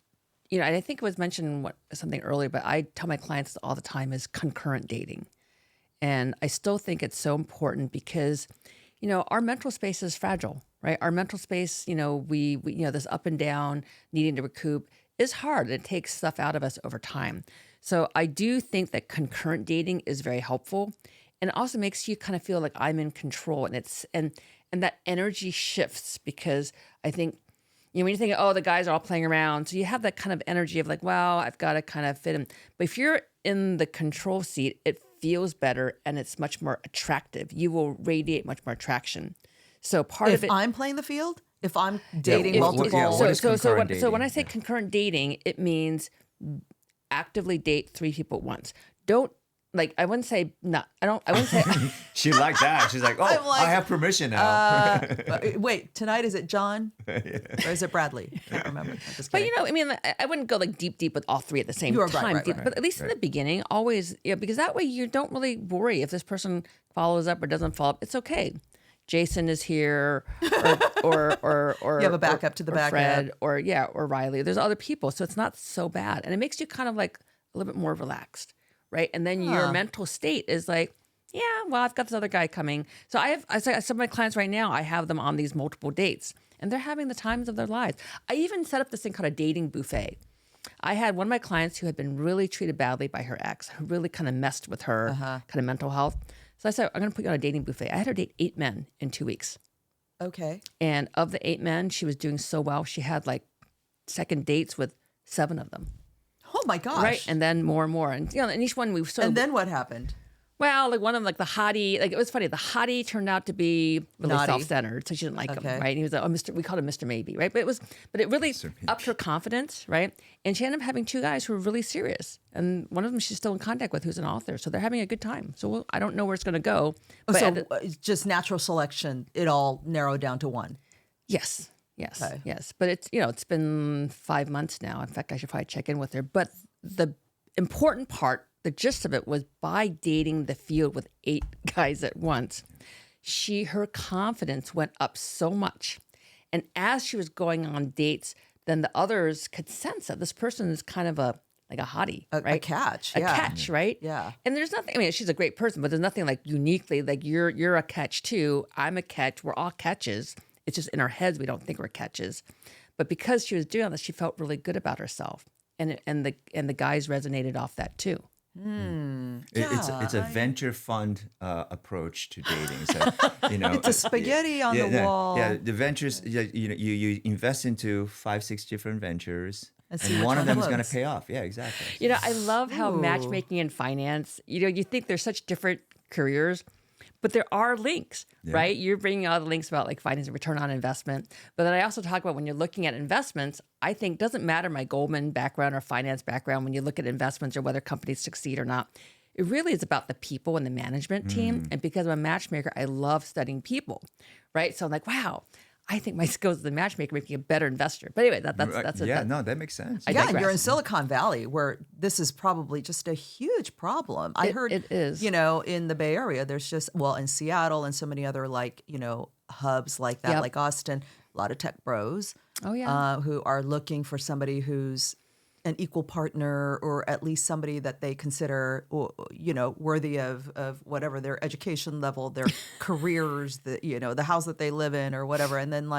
A: and I think it was mentioned something earlier, but I tell my clients all the time is concurrent dating. And I still think it's so important because, our mental space is fragile, right? Our mental space, we this up and down, needing to recoup is hard. It takes stuff out of us over time. So I do think that concurrent dating is very helpful. And it also makes you kind of feel like I'm in control. And that energy shifts, because I think, when you think, oh, the guys are all playing around, so you have that kind of energy of like, well, I've got to kind of fit in. But if you're in the control seat, it feels better and it's much more attractive. You will radiate much more attraction. So part
B: If
A: of it,
B: I'm playing the field, if I'm dating
C: if-
B: multiple,
C: what is concurrent
A: so when
C: dating?
A: I say concurrent dating, it means actively date 3 people at once. Don't I wouldn't say not. I wouldn't say.
C: She liked that. She's like, oh,
B: I'm like,
C: I have permission now.
B: wait, tonight is it John or is it Bradley? Can't remember. I'm just
A: But
B: kidding.
A: I wouldn't go like deep with all 3 at the same
B: You are right,
A: time.
B: right, right.
A: But at least in the beginning, always, because that way you don't really worry if this person follows up or doesn't follow up. It's okay. Jason is here, or
B: You have a backup to the
A: or
B: backup.
A: Fred, or Riley. There's other people, so it's not so bad, and it makes you kind of like a little bit more relaxed, right? And then your mental state is like, yeah, well, I've got this other guy coming. So some of my clients right now, I have them on these multiple dates, and they're having the times of their lives. I even set up this thing called a dating buffet. I had one of my clients who had been really treated badly by her ex, who really kind of messed with her kind of mental health. So I said, I'm going to put you on a dating buffet. I had her date 8 men in 2 weeks.
B: Okay.
A: And of the 8 men, she was doing so well. She had like second dates with 7 of them.
B: Oh my gosh.
A: Right. And then more and more. And, and each one we sort of.
B: And then what happened?
A: Well, like one of them, like the hottie, like it was funny. The hottie turned out to be really
B: Naughty.
A: self-centered, so she didn't like him,
B: Okay.
A: right? And he was like, oh, we called him Mr. Maybe, right? But it really upped her confidence, right? And she ended up having 2 guys who were really serious, and one of them she's still in contact with, who's an author. So they're having a good time. So I don't know where it's going to go. But
B: So it's just natural selection. It all narrowed down to 1.
A: yes,
B: Okay.
A: yes. But it's it's been 5 months now. In fact, I should probably check in with her. But the important part, the gist of it was by dating the field with 8 guys at once, her confidence went up so much. And as she was going on dates, then the others could sense that this person is kind of like a hottie, right?
B: A catch.
A: A
B: Yeah.
A: catch, right?
B: Yeah.
A: And there's nothing, I mean, she's a great person, but there's nothing like uniquely, like you're a catch too. I'm a catch. We're all catches. It's just in our heads, we don't think we're catches. But because she was doing this, she felt really good about herself. And the guys resonated off that too.
C: It's a venture fund approach to dating. So,
B: It's a spaghetti on the wall.
C: Yeah, the ventures. You invest into 5-6 different ventures,
B: see
C: and
B: which
C: one of
B: one
C: them is going to
B: floats.
C: pay off. Yeah, exactly.
A: I love how matchmaking and finance, you think there's such different careers, but there are links, right? You're bringing all the links about like finance and return on investment. But then I also talk about when you're looking at investments, I think doesn't matter my Goldman background or finance background when you look at investments or whether companies succeed or not. It really is about the people and the management team. And because I'm a matchmaker, I love studying people, right? So I'm like, wow, I think my skills as a matchmaker make me a better investor. But anyway, that's
C: that makes sense.
A: I
B: Yeah, and you're
A: digress.
B: in Silicon Valley where this is probably just a huge problem. I heard
A: it is.
B: in the Bay Area, there's just, in Seattle and so many other hubs like that,
A: Yep.
B: like Austin, a lot of tech bros
A: Oh, yeah.
B: who are looking for somebody who's an equal partner or at least somebody that they consider, worthy of whatever their education level, their careers, the house that they live in or whatever. And then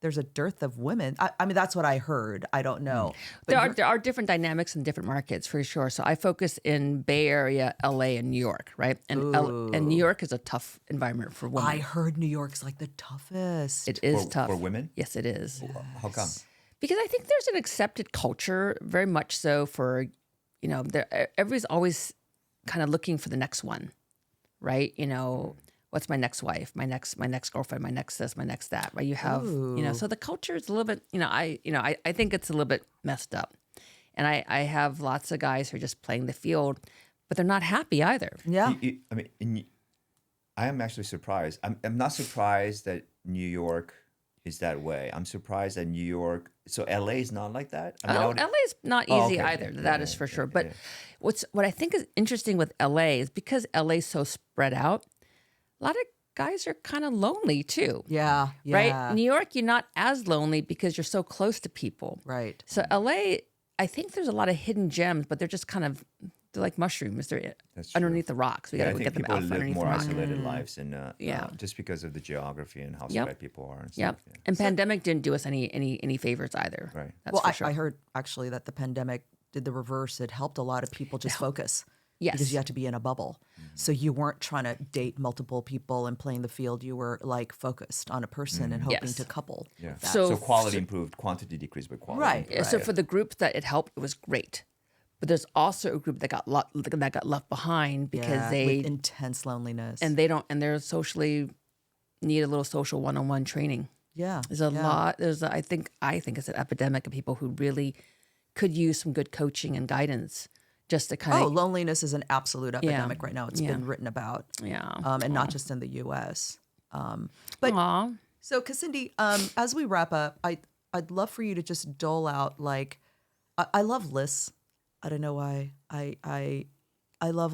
B: there's a dearth of women. I mean, that's what I heard. I don't know. But
A: There are different dynamics in different markets for sure. So I focus in Bay Area, LA, and New York, right? And and New York is a tough environment for women.
B: I heard New York's like the toughest.
A: It is
C: For-
A: tough
C: for women?
A: Yes, it is.
C: How come?
A: Because I think there's an accepted culture, very much so for, everybody's always kind of looking for the next one, right? What's my next wife, my next girlfriend, my next this, my next that, right? You have, so the culture is a little bit, I think it's a little bit messed up. And I have lots of guys who are just playing the field, but they're not happy either.
B: Yeah.
C: I am actually surprised. I'm not surprised that New York is that way. I'm surprised that New York. So LA is not like that.
A: LA is not
C: Oh,
A: easy
C: okay.
A: either.
C: Yeah,
A: That
C: yeah,
A: is for
C: yeah,
A: sure. But
C: yeah.
A: what I think is interesting with LA is because LA is so spread out, a lot of guys are kind of lonely too.
B: Yeah.
A: Right? New York, you're not as lonely because you're so close to people.
B: Right.
A: So LA, I think there's a lot of hidden gems, but they're just kind of they're like mushrooms. They're
C: That's true.
A: underneath the rocks. We
C: Yeah,
A: got
C: I
A: to
C: think
A: get them
C: people
A: out from
C: live
A: underneath
C: more
A: the rock.
C: isolated lives, and
A: Yeah.
C: just because of the geography and how
A: Yep.
C: spread people are. And
A: Yep.
C: stuff. Yeah.
A: And pandemic didn't do us any favors either.
C: Right.
A: That's
B: Well,
A: for sure.
B: I heard actually that the pandemic did the reverse. It helped a lot of people just focus.
A: Yes.
B: Because you had to be in a bubble. So you weren't trying to date multiple people and playing the field. You were focused on a person and hoping
A: Yes.
B: to couple.
C: Yeah.
B: with that.
A: So-
C: So quality improved, quantity decreased, but quality.
B: Right.
C: improved.
A: Yeah, so for the group that it helped, it was great. But there's also a group that got left behind because
B: Yeah,
A: they
B: with intense loneliness.
A: and they're socially need a little social one-on-one training.
B: yeah.
A: There's a lot. I think it's an epidemic of people who really could use some good coaching and guidance just to kind of
B: loneliness is an absolute epidemic right now. It's
A: Yeah.
B: been written about.
A: yeah.
B: And not just in the U.S. But
A: Aw.
B: so, Cassindy, as we wrap up, I'd love for you to just dole out I love lists. I don't know why. I love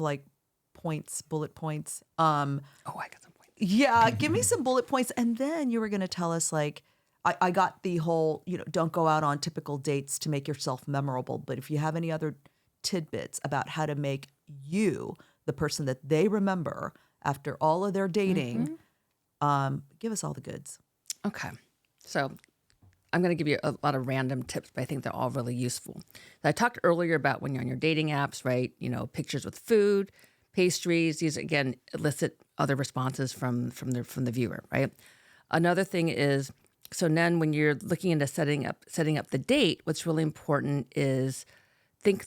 B: points, bullet points.
A: Oh, I got some points.
B: Yeah, give me some bullet points, and then you were going to tell us I got the whole don't go out on typical dates to make yourself memorable. But if you have any other tidbits about how to make you the person that they remember after all of their dating, give us all the goods.
A: Okay. So I'm going to give you a lot of random tips, but I think they're all really useful. I talked earlier about when you're on your dating apps, right? Pictures with food, pastries. These again elicit other responses from the viewer, right? Another thing is, so then when you're looking into setting up the date, what's really important is think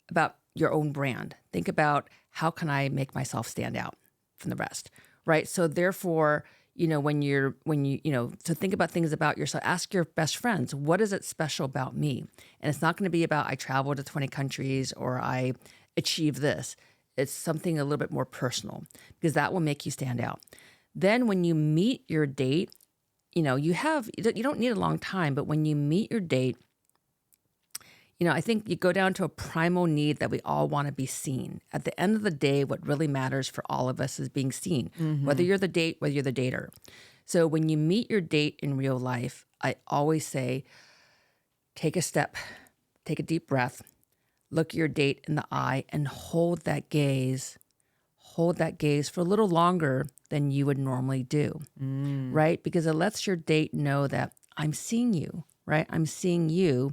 A: about your own brand. Think about how can I make myself stand out from the rest, right? So therefore, so think about things about yourself. Ask your best friends, what is it special about me? And it's not going to be about I traveled to 20 countries or I achieved this. It's something a little bit more personal because that will make you stand out. Then when you meet your date, you don't need a long time, but when you meet your date, I think you go down to a primal need that we all want to be seen. At the end of the day, what really matters for all of us is being seen, whether you're the date, whether you're the dater. So when you meet your date in real life, I always say, take a step, take a deep breath, look your date in the eye and hold that gaze. Hold that gaze for a little longer than you would normally do, right? Because it lets your date know that I'm seeing you, right? I'm seeing you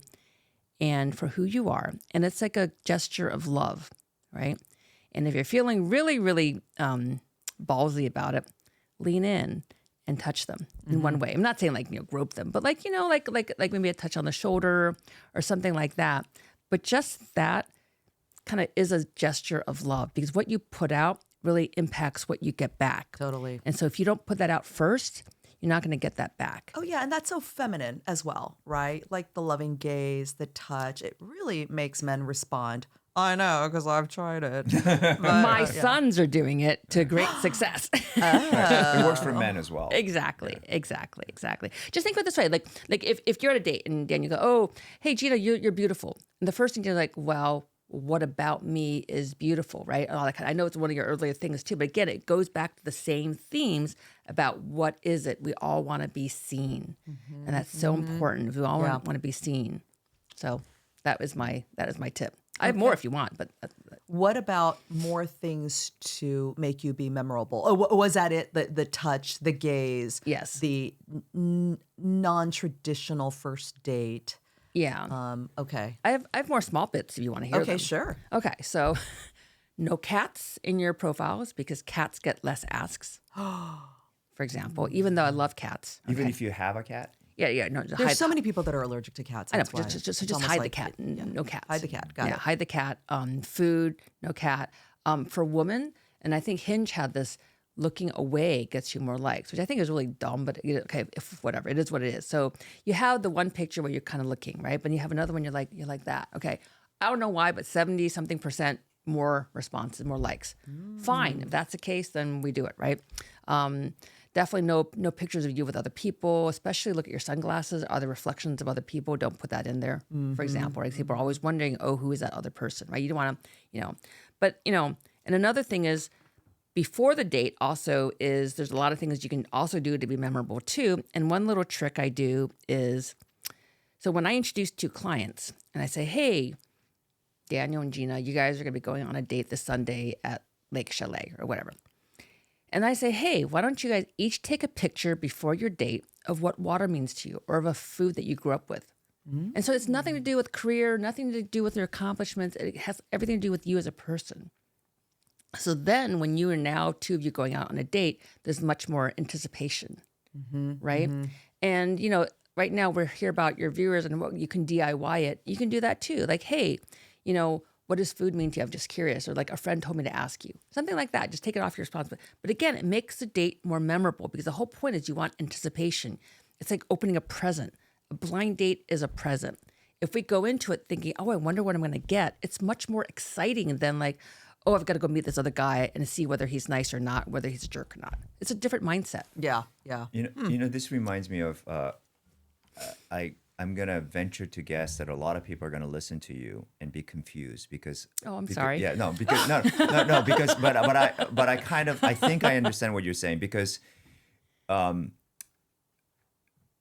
A: and for who you are. And it's like a gesture of love, right? And if you're feeling really, really ballsy about it, lean in and touch them in one way. I'm not saying like, grope them, but like, like maybe a touch on the shoulder or something like that. But just that kind of is a gesture of love because what you put out really impacts what you get back.
B: Totally.
A: And so if you don't put that out first, you're not going to get that back.
B: Oh, yeah. And that's so feminine as well, right? Like the loving gaze, the touch. It really makes men respond. I know, because I've tried it. But,
A: My sons are doing it to great success.
C: It works for men as well.
A: Exactly. Just think of it this way. Like if you're at a date and Dan, you go, oh, hey, Jinah, you're beautiful. And the first thing you're like, well, what about me is beautiful, right? And all that kind of, I know it's one of your earlier things too, but again, it goes back to the same themes about what is it? We all want to be seen. And that's so important. We all want to be seen. So that is my tip. I have more if you want, but
B: what about more things to make you be memorable? Oh, was that it? The touch, the gaze,
A: yes,
B: the non-traditional first date.
A: Yeah.
B: Okay.
A: I have more small bits if you want to hear them.
B: Okay, sure.
A: Okay, so no cats in your profiles because cats get less asks. For example, even though I love cats.
C: Even if you have a cat?
A: Yeah. No,
B: There's so many people that are allergic to cats.
A: I know,
B: That's why.
A: just hide the cat. No cats.
B: Hide the cat. Got it.
A: Hide the cat. Food, no cat. For women, and I think Hinge had this, looking away gets you more likes, which I think is really dumb, but okay, whatever. It is what it is. So you have the one picture where you're kind of looking, right? But you have another one you're like that. Okay. I don't know why, but 70-something% more responses, more likes. Fine. If that's the case, then we do it, right? Definitely no pictures of you with other people, especially look at your sunglasses. Are there reflections of other people? Don't put that in there, for example. Right? People are always wondering, oh, who is that other person, right? You don't want to, But, and another thing is, before the date also is there's a lot of things you can also do to be memorable too. And one little trick I do is, so when I introduce two clients and I say, hey, Daniel and Jinah, you guys are going to be going on a date this Sunday at Lake Chalet or whatever. And I say, hey, why don't you guys each take a picture before your date of what water means to you or of a food that you grew up with. And so it's nothing to do with career, nothing to do with your accomplishments. It has everything to do with you as a person. So then when you are now two of you going out on a date, there's much more anticipation, right? And, right now we're here about your viewers and what you can DIY it. You can do that too. Like, hey, what does food mean to you? I'm just curious. Or like a friend told me to ask you. Something like that. Just take it off your responsibility. But again, it makes the date more memorable because the whole point is you want anticipation. It's like opening a present. A blind date is a present. If we go into it thinking, oh, I wonder what I'm going to get, it's much more exciting than like, oh, I've got to go meet this other guy and see whether he's nice or not, whether he's a jerk or not. It's a different mindset.
B: Yeah.
C: This reminds me of I'm gonna venture to guess that a lot of people are gonna listen to you and be confused because.
A: Oh, I'm sorry.
C: Yeah, no, because no, because but I think I understand what you're saying because, the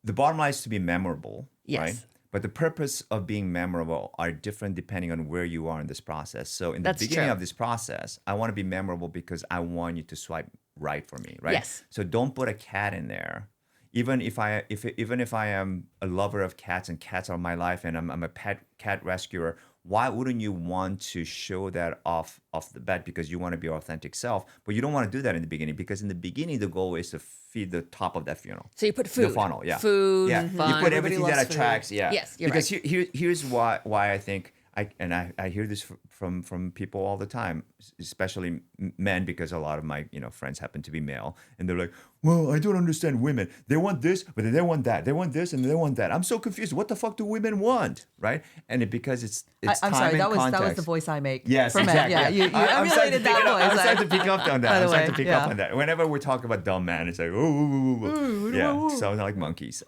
C: bottom line is to be memorable,
A: Yes.
C: right? But the purpose of being memorable are different depending on where you are in this process. So in the beginning of this process, I want to be memorable because I want you to swipe right for me, right?
A: Yes.
C: So don't put a cat in there. Even if I am a lover of cats and cats are my life and I'm a pet cat rescuer, why wouldn't you want to show that off the bat because you want to be your authentic self, but you don't want to do that in the beginning because in the beginning the goal is to feed the top of that funnel.
A: So you put food,
C: the funnel, yeah,
A: food,
C: yeah.
A: fun.
C: You put
B: Everybody
C: everything
B: loves
C: that
B: food.
C: attracts, yeah.
A: Yes, you're
C: because
A: right.
C: Here's why I think I hear this from people all the time, especially men, because a lot of my friends happen to be male, and they're like, well, I don't understand women. They want this, but then they want that. They want this, and they want that. I'm so confused. What the fuck do women want, right? And because it's
B: I'm
C: time
B: sorry.
C: and
B: That
C: context.
B: was the voice I make.
C: Yes,
B: for
C: exactly.
B: Men. Yeah, you
C: I'm starting to
B: emulated
C: pick
B: that
C: it up.
B: voice.
C: I'm starting to pick up on that.
B: By the
C: I'm starting to
B: way,
C: pick
B: yeah.
C: up on that. Whenever we talk about dumb man, it's like, oh, yeah, sound like monkeys.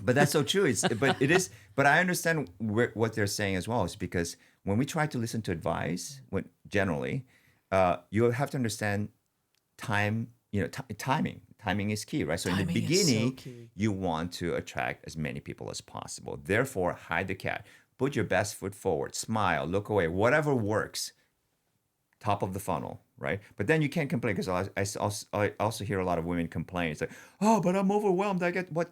C: But that's so true. But it is. But I understand what they're saying as well. Is because when we try to listen to advice, generally, you have to understand time. Timing. Timing is key, right? So in the
B: Timing is so
C: beginning,
B: key.
C: you want to attract as many people as possible. Therefore, hide the cat. Put your best foot forward. Smile. Look away. Whatever works. Top of the funnel, right? But then you can't complain because I also hear a lot of women complain. It's like, oh, but I'm overwhelmed. I get what?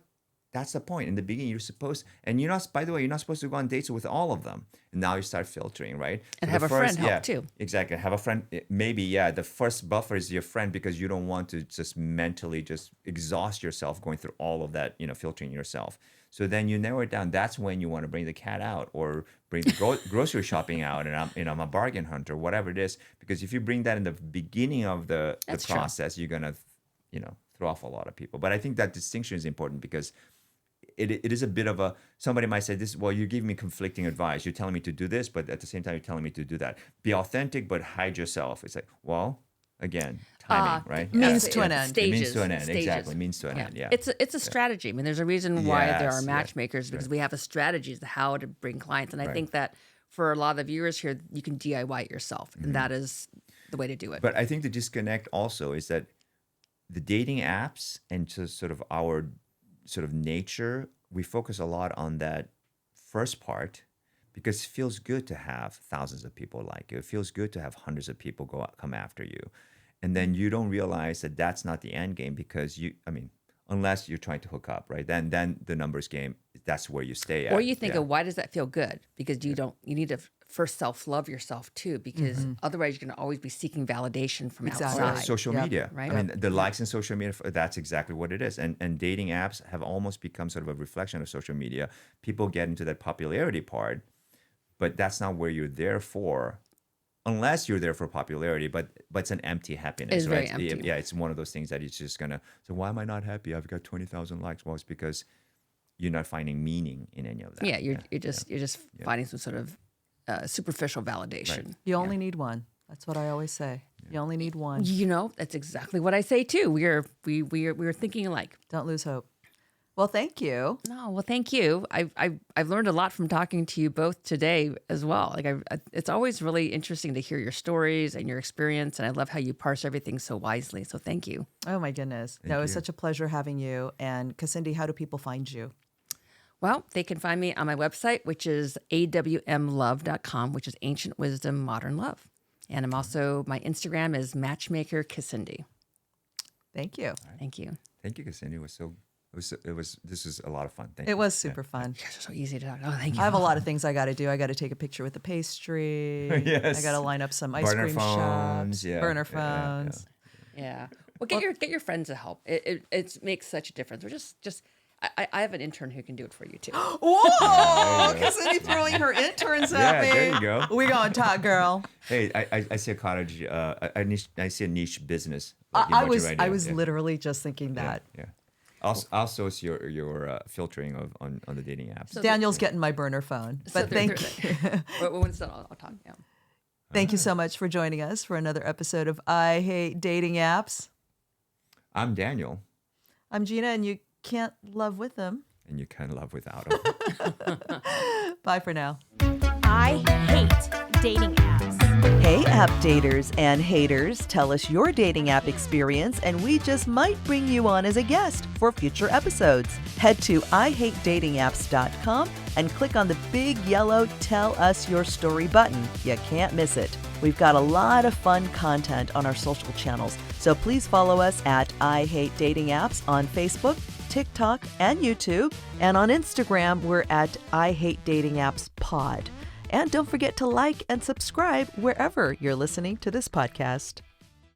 C: That's the point. In the beginning, you're supposed, and you're not. By the way, you're not supposed to go on dates with all of them. And now you start filtering, right?
A: And
C: So
A: have
C: the
A: a friend
C: first-
A: help
C: yeah,
A: too.
C: Exactly. Have a friend. Maybe, yeah. The first buffer is your friend because you don't want to just mentally just exhaust yourself going through all of that, filtering yourself. So then you narrow it down. That's when you want to bring the cat out or bring the grocery shopping out, and I'm a bargain hunter, whatever it is. Because if you bring that in the beginning of the
A: That's true.
C: process, you're gonna, throw off a lot of people. But I think that distinction is important because it is a bit of a, somebody might say this, well, you're giving me conflicting advice. You're telling me to do this, but at the same time, you're telling me to do that. Be authentic, but hide yourself. It's like, well, again, timing, right?
B: means to an end.
C: It means to an end,
A: Stages.
C: exactly. Means to an end, yeah.
A: It's a strategy. I mean, there's a reason why there are
C: Yes,
A: matchmakers because we have a strategy as to how to bring clients. And I
C: Right.
A: think that for a lot of the viewers here, you can DIY it yourself. And that is the way to do it.
C: But I think the disconnect also is that the dating apps and just sort of our sort of nature, we focus a lot on that first part because it feels good to have thousands of people like you. It feels good to have hundreds of people come after you. And then you don't realize that that's not the end game because unless you're trying to hook up, right? Then the numbers game, that's where you stay at.
A: Or you think
C: Yeah.
A: of why does that feel good? Because you need to first self-love yourself too, because otherwise you're going to always be seeking validation from
B: Exactly.
A: outside.
C: Social
B: Yep.
C: media.
A: Right.
C: I mean, the likes in social media, that's exactly what it is. And dating apps have almost become sort of a reflection of social media. People get into that popularity part, but that's not where you're there for, unless you're there for popularity, but it's an empty happiness,
A: It's very
C: right?
A: empty.
C: Yeah, it's one of those things that it's just gonna, so why am I not happy? I've got 20,000 likes. Well, it's because you're not finding meaning in any of that.
A: Yeah, you're just finding some sort of superficial validation.
B: You only need one. That's what I always say. You only need one.
A: That's exactly what I say too. We're thinking alike.
B: Don't lose hope. Well, thank you.
A: No, well, thank you. I've learned a lot from talking to you both today as well. Like it's always really interesting to hear your stories and your experience, and I love how you parse everything so wisely. So thank you.
B: Oh my goodness. It was such a pleasure having you. And Cassindy, how do people find you?
A: Well, they can find me on my website, which is awmlove.com, which is Ancient Wisdom, Modern Love. And I'm also, my Instagram is matchmaker Cassindy.
B: Thank you.
A: Thank you.
C: Thank you, Cassindy. This was a lot of fun. Thank you.
B: It was super fun.
A: You guys are so easy to talk. Oh, thank you.
B: I have a lot of things I got to do. I got to take a picture with the pastry.
C: Yes.
B: I got to line up some ice
C: Burner
B: cream
C: phones,
B: shops.
C: yeah,
B: Burner
C: yeah, yeah, yeah.
B: phones.
A: Yeah. Well, get your friends to help. It makes such a difference. We're just I have an intern who can do it for you too.
B: Whoa! Cassindy throwing her interns at me.
C: Yeah, there you go.
B: We going to talk, girl.
C: Hey, I see a cottage. I see a niche business.
B: I was literally just thinking that.
C: Yeah. Also, it's your filtering on the dating apps.
A: So
B: Daniel's getting my burner phone. But thank you.
A: When it's done, I'll talk. Yeah.
B: Thank you so much for joining us for another episode of I Hate Dating Apps.
C: I'm Daniel,
B: I'm Jinah, and you can't love with them.
C: and you can love without him.
B: Bye for now.
D: I hate dating apps.
B: Hey, app daters and haters, tell us your dating app experience, and we just might bring you on as a guest for future episodes. Head to ihatedatingapps.com and click on the big yellow Tell Us Your Story button. You can't miss it. We've got a lot of fun content on our social channels, so please follow us at I Hate Dating Apps on Facebook, TikTok, and YouTube. And on Instagram, we're at I Hate Dating Apps Pod. And don't forget to like and subscribe wherever you're listening to this podcast.